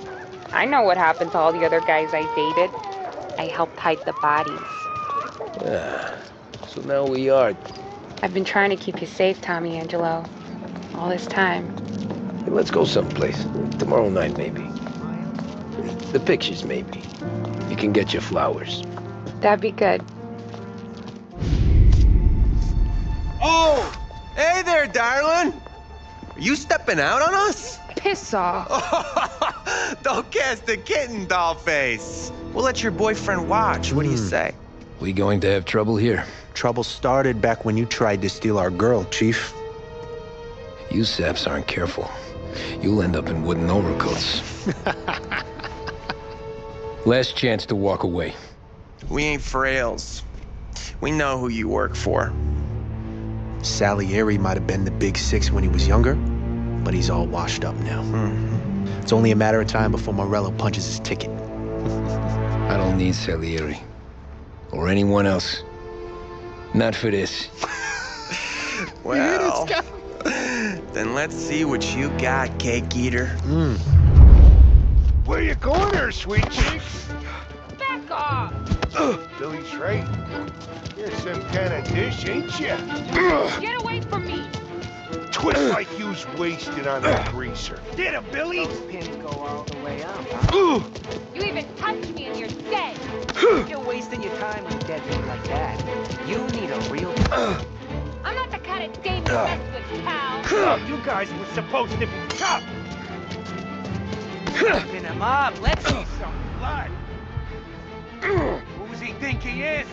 I know what happened to all the other guys I dated. I helped hide the bodies. Ah, so now we are. I've been trying to keep you safe, Tommy Angelo. All this time. Hey, let's go someplace. Tomorrow night, maybe. The pictures, maybe. You can get your flowers. That'd be good. Oh! Hey there, darling! Are you stepping out on us? Piss off. Don't cast the kitten, doll face. We'll let your boyfriend watch. What do you say? We going to have trouble here? Trouble started back when you tried to steal our girl, Chief. If you saps aren't careful, you'll end up in wooden overcoats. Last chance to walk away. We ain't frails. We know who you work for. Salieri might have been the big six when he was younger, but he's all washed up now. It's only a matter of time before Morello punches his ticket. I don't need Salieri. Or anyone else. Not for this. Well, then let's see what you got, cake eater. Where you going there, sweet cheeks? Back off! Billy's right. You're some kind of dish, ain't you? Get away from me! Twist like you's wasted on that greaser. Get him, Billy! Those pins go all the way up, huh? You even touch me and you're dead! You're wasting your time with a dead thing like that. You need a real... I'm not the kind of dame you mess with, pal! You guys were supposed to be tough! Open him up, let's see some blood! Who's he think he is?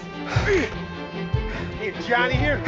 Hey, Johnny here.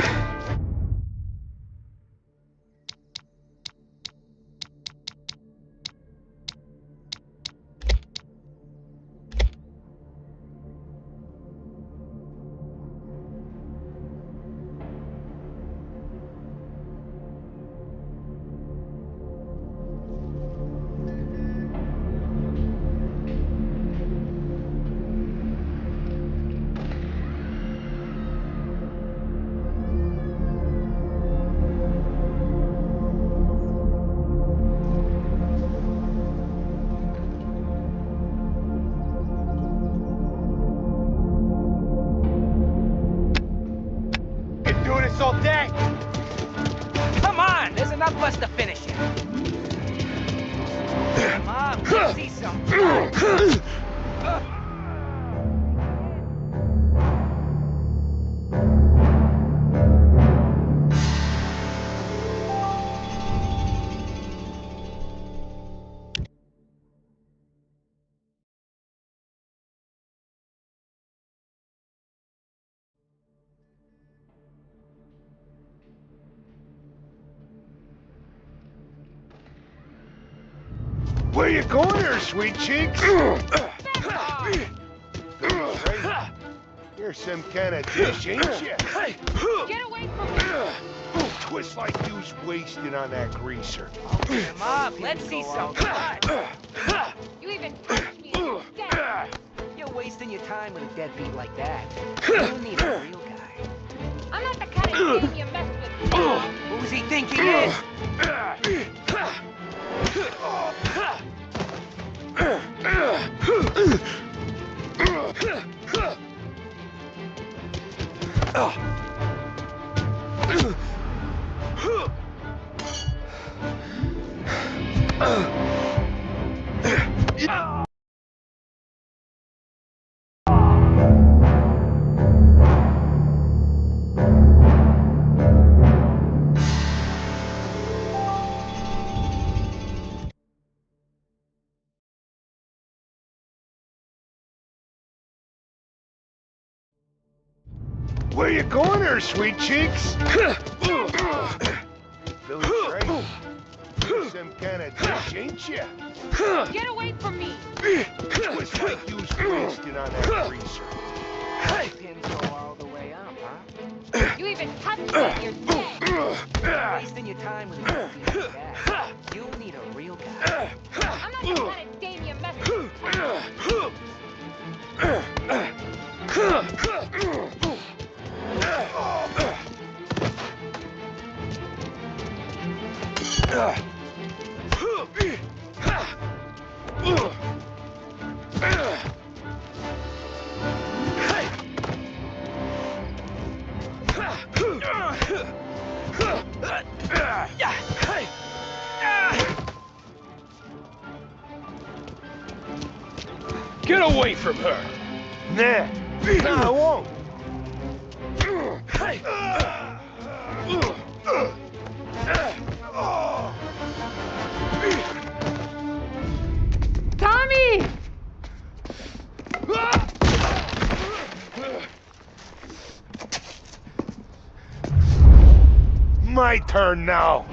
All day. Come on, there's enough of us to finish it. Come on, let's see some blood. Where you going there, sweet cheeks? You're some kind of dish, ain't you? Get away from me! Twist like you's wasted on that greaser. Open him up, let's see some blood. You even touch me and you're dead! You're wasting your time with a deadbeat like that. You need a real guy. I'm not the kind of dame you mess with, pal! Who's he think he is? Where you going there, sweet cheeks? Billy's right. You're some kind of dish, ain't you? Get away from me! Twist like you's wasted on that greaser. Pins go all the way up, huh? You even touch me and you're dead! You're wasting your time with a deadbeat like that. You need a real guy. I'm not the kind of dame you mess with, pal! Get away from her! Nah, I won't. Tommy! My turn now.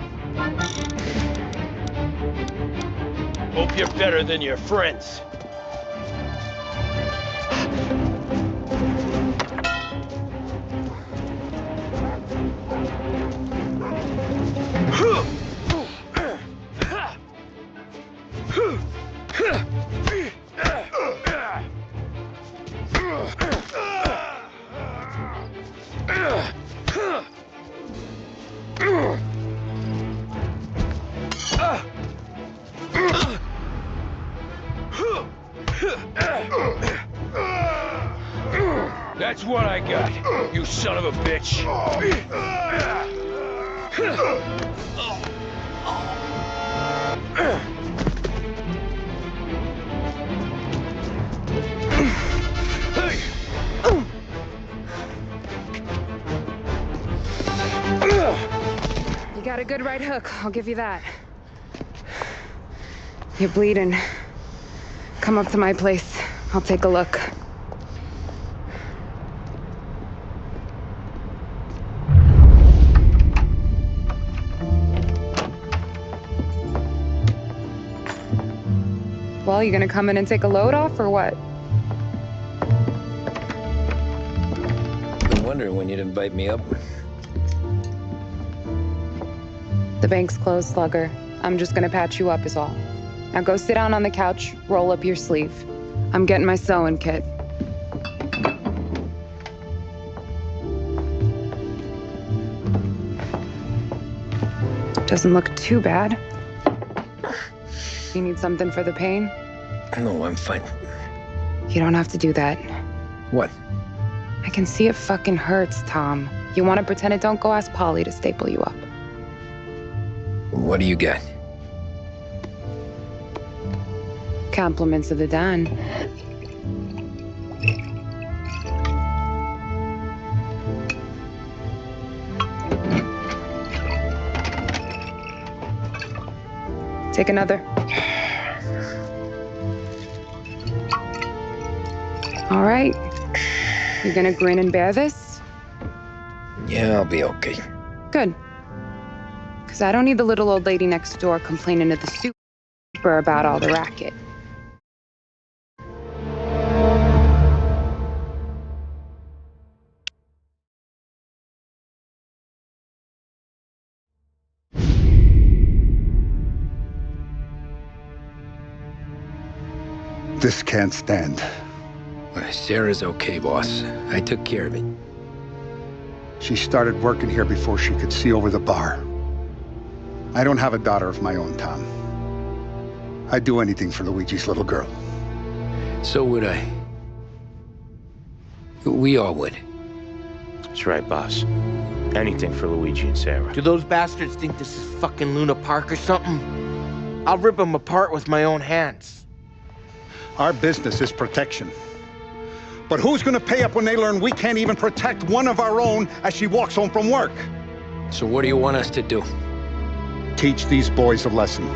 Hope you're better than your friends. That's what I got, you son of a bitch. You got a good right hook, I'll give you that. You're bleeding. Come up to my place. I'll take a look. Well, you gonna come in and take a load off, or what? Been wondering when you'd invite me up. The bank's closed, Slugger. I'm just gonna patch you up is all. Now go sit down on the couch, roll up your sleeve. I'm getting my sewing kit. Doesn't look too bad. You need something for the pain? No, I'm fine. You don't have to do that. What? I can see it fucking hurts, Tom. You want to pretend it don't? Go ask Polly to staple you up. What do you got? Compliments of the Don. Take another. All right. You gonna grin and bear this? Yeah, I'll be okay. Good. Because I don't need the little old lady next door complaining to the super about all the racket. This can't stand. Sarah's okay, boss. I took care of it. She started working here before she could see over the bar. I don't have a daughter of my own, Tom. I'd do anything for Luigi's little girl. So would I. We all would. That's right, boss. Anything for Luigi and Sarah. Do those bastards think this is fucking Luna Park or something? I'll rip them apart with my own hands. Our business is protection. But who's gonna pay up when they learn we can't even protect one of our own as she walks home from work? So what do you want us to do? Teach these boys a lesson.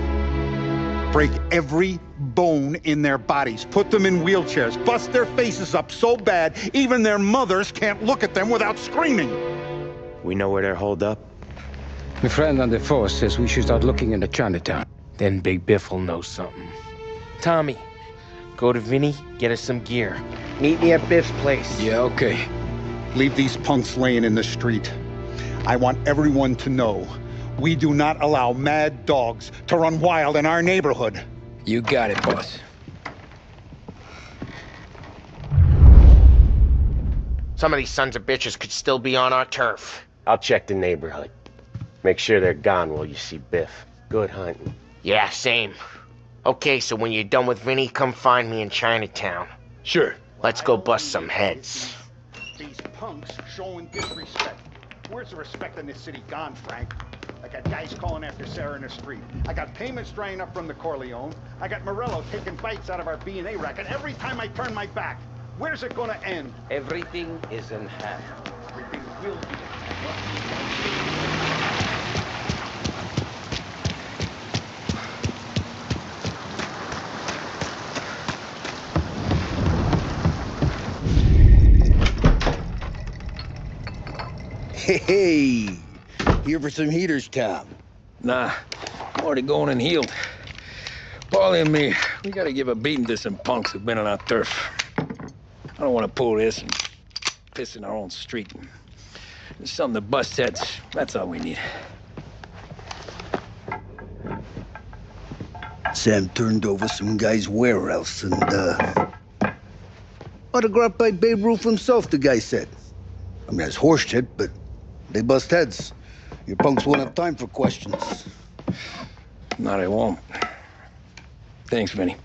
Break every bone in their bodies. Put them in wheelchairs. Bust their faces up so bad, even their mothers can't look at them without screaming. We know where they're holed up. My friend on the force says we should start looking into Chinatown. Then Big Biff will know something. Tommy, go to Vinny, get us some gear. Meet me at Biff's place. Yeah, okay. Leave these punks laying in the street. I want everyone to know we do not allow mad dogs to run wild in our neighborhood. You got it, boss. Some of these sons of bitches could still be on our turf. I'll check the neighborhood. Make sure they're gone while you see Biff. Good hunting. Yeah, same. Okay, so when you're done with Vinny, come find me in Chinatown. Sure. Let's go bust some heads. These punks showing disrespect. Where's the respect in this city gone, Frank? I got guys calling after Sarah in the street. I got payments drying up from the Corleone. I got Morello taking bites out of our B&A racket every time I turn my back. Where's it gonna end? Everything is in hand. Everything will be. Hey, here for some heaters, Tom? Nah, I'm already going and healed. Paulie and me, we gotta give a beating to some punks who've been on our turf. I don't want to pull this and piss in our own street. There's something to bust heads. That's all we need. Sam turned over some guy's warehouse and, autographed by Babe Ruth himself, the guy said. I mean, that's horse shit, but they bust heads. Your punks won't have time for questions. No, they won't. Thanks, Vinny.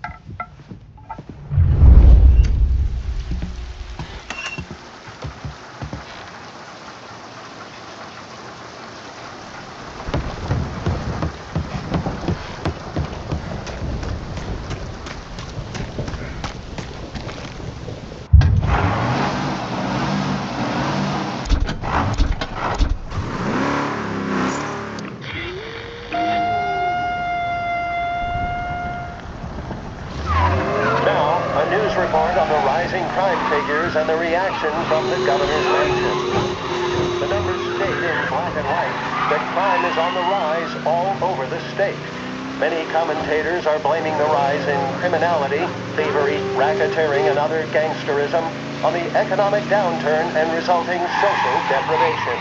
information from the governor's mansion. The numbers state in black and white that crime is on the rise all over the state. Many commentators are blaming the rise in criminality, thievery, racketeering, and other gangsterism on the economic downturn and resulting social deprivation.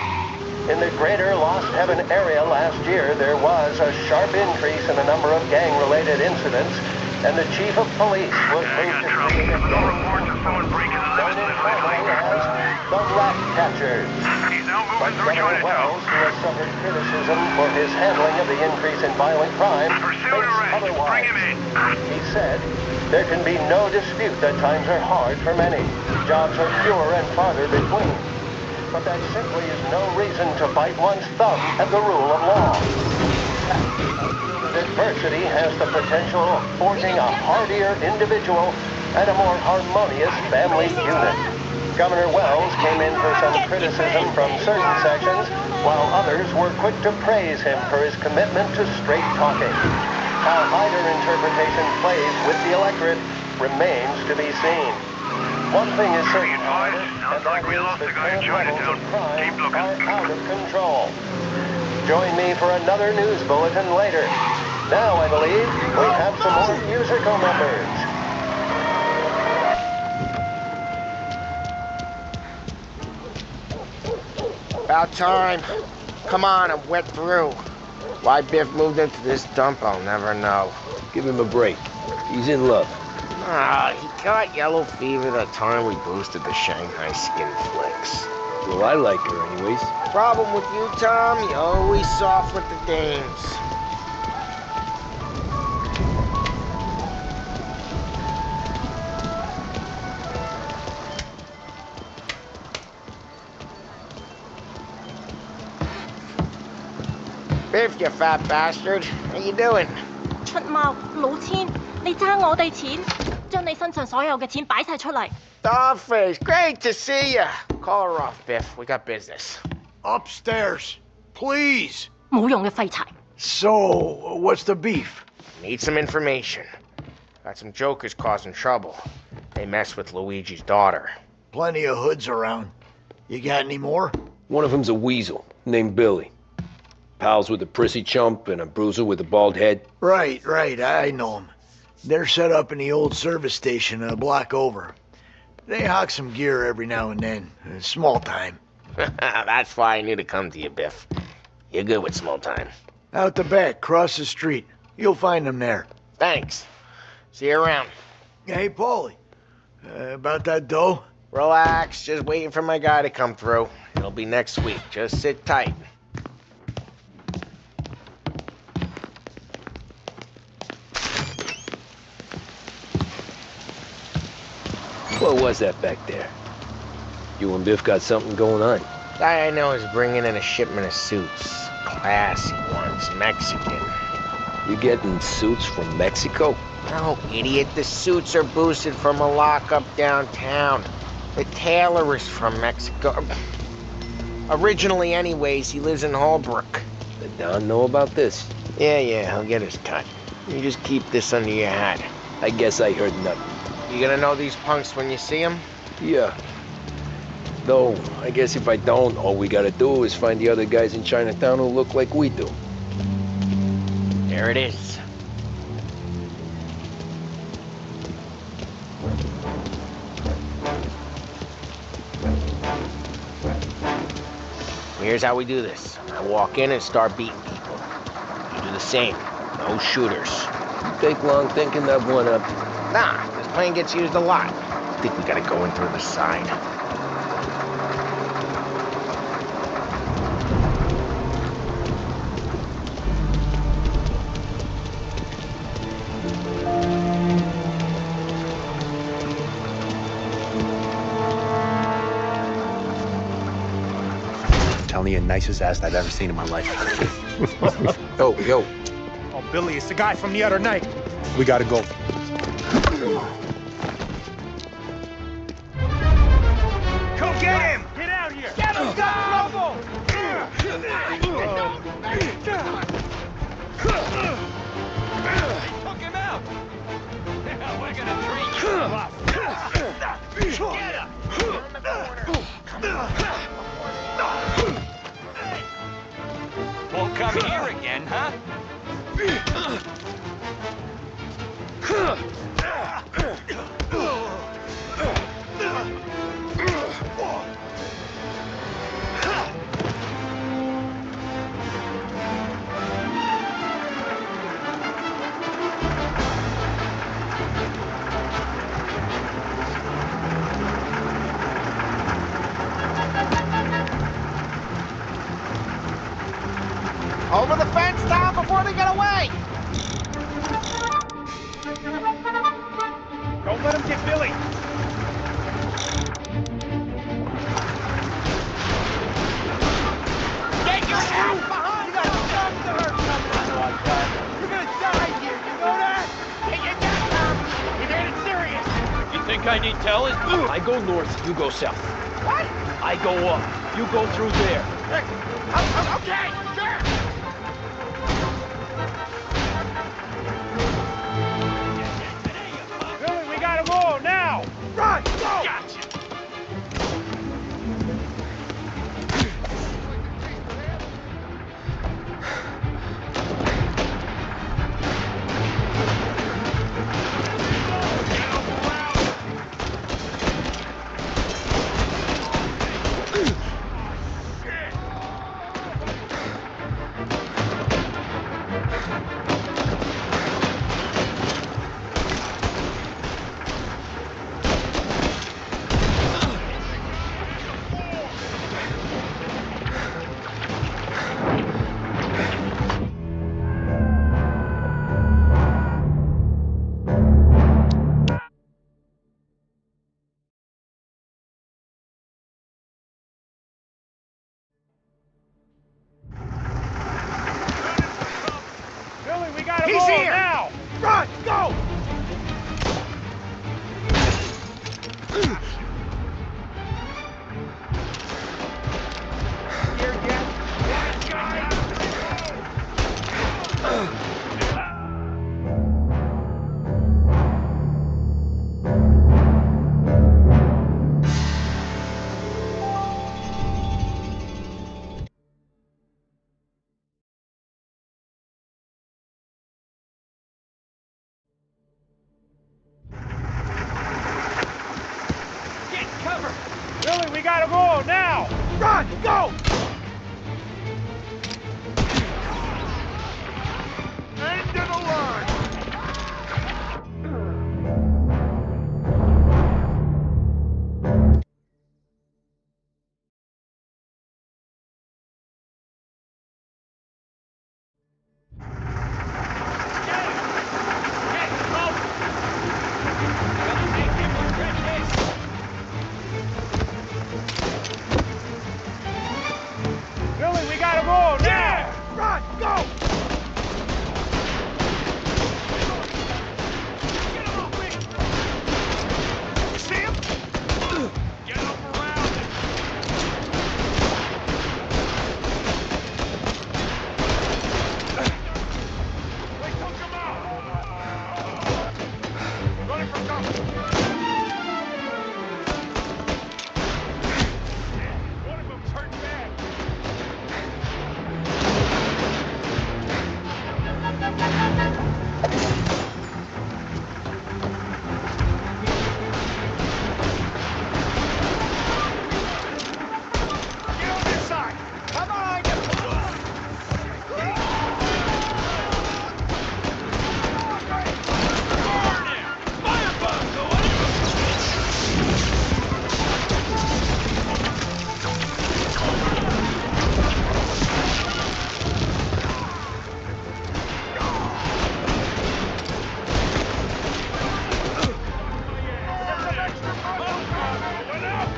In the greater Lost Heaven area last year, there was a sharp increase in the number of gang-related incidents, and the chief of police was moved to create a gang known informally as the Rat Catchers. But Governor Wells, who has suffered criticism for his handling of the increase in violent crime, thinks otherwise. He said, "There can be no dispute that times are hard for many. Jobs are fewer and farther between. But that simply is no reason to bite one's thumb at the rule of law. Adversity has the potential of forging a hardier individual and a more harmonious family unit." Governor Wells came in for some criticism from certain sections, while others were quick to praise him for his commitment to straight talking. How either interpretation plays with the electorate remains to be seen. One thing is certain, however, and that is the current levels of crime are out of control. Join me for another news bulletin later. Now, I believe, we have some more musical numbers. About time. Come on, I'm wet through. Why Biff moved into this dump, I'll never know. Give him a break. He's in love. Ah, he got yellow fever that time we boosted the Shanghai skin flicks. Well, I like her anyways. Problem with you, Tom, you always soft with the dames. Biff, you fat bastard. How you doing? 出貓老千，你爭我哋錢，將你身上所有嘅錢擺晒出嚟。Dollface, great to see you. Call her off, Biff. We got business. Upstairs, please. 冇用嘅廢柴。So, what's the beef? Need some information. Got some jokers causing trouble. They mess with Luigi's daughter. Plenty of hoods around. You got any more? One of them's a weasel named Billy. Pals with a prissy chump and a bruiser with a bald head. Right, I know them. They're set up in the old service station a block over. They hawk some gear every now and then. Small time. That's why I knew to come to you, Biff. You're good with small time. Out the back, cross the street. You'll find them there. Thanks. See you around. Hey, Paulie. About that dough? Relax, just waiting for my guy to come through. It'll be next week. Just sit tight. What was that back there? You and Biff got something going on. Guy I know is bringing in a shipment of suits. Classy ones, Mexican. You getting suits from Mexico? No, idiot. The suits are boosted from a lockup downtown. The tailor is from Mexico. Originally, anyways, he lives in Holbrook. The Don know about this? Yeah, he'll get his cut. You just keep this under your hat. I guess I heard nothing. You gonna know these punks when you see them? Yeah. Though, I guess if I don't, all we gotta do is find the other guys in Chinatown who look like we do. There it is. Here's how we do this. I walk in and start beating people. You do the same. No shooters. You take long thinking that one up. Nah, this plane gets used a lot. I think we gotta go in through the side. Telling you, nicest ass I've ever seen in my life. Yo. Oh, Billy, it's the guy from the other night. We gotta go. Come get him! Get out here! Get him! Got trouble! Took him out! We're gonna treat you rough. Get him! Over the fence, Tom, before they get away! Don't let him get Billy. Get your ass behind! You got stuff to hurt coming on, son. You're gonna die here, you know that? Get your gas, Tom. You made it serious. You think I need telling? I go north, you go south. What? I go up, you go through there. Okay, sure. Billy, we gotta move now! Run, go! Gotcha! Billy, we gotta He's move here! now! Run, go! Here yet? Get cover! Billy, we gotta move now! Run, go! End of the line! Billy, we gotta move now! Run, go! Get him off me! You see him? Get up around him! They took him out! Running for cover! One of them's hurt bad! Get on this side! Come on! Burn him! Firebomb going! There's an extra firebomb going up!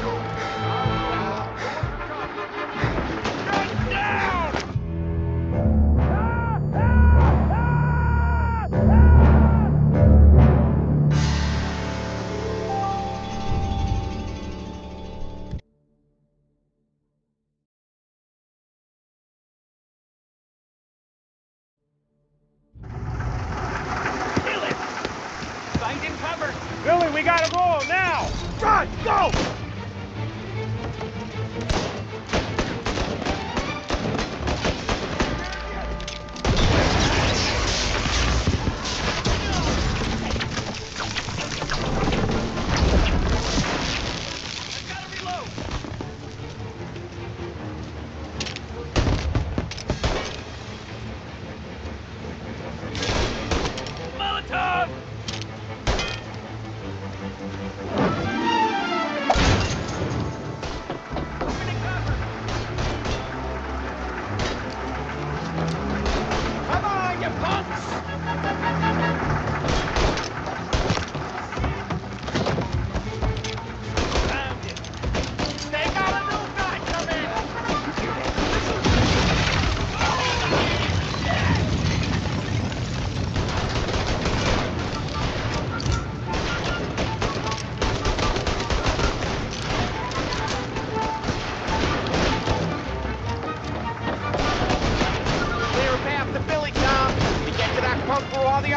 Get down! Kill him! Find him cover! Billy, we gotta move now! Run, go! Molotov!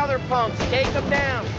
other punks. Take them down.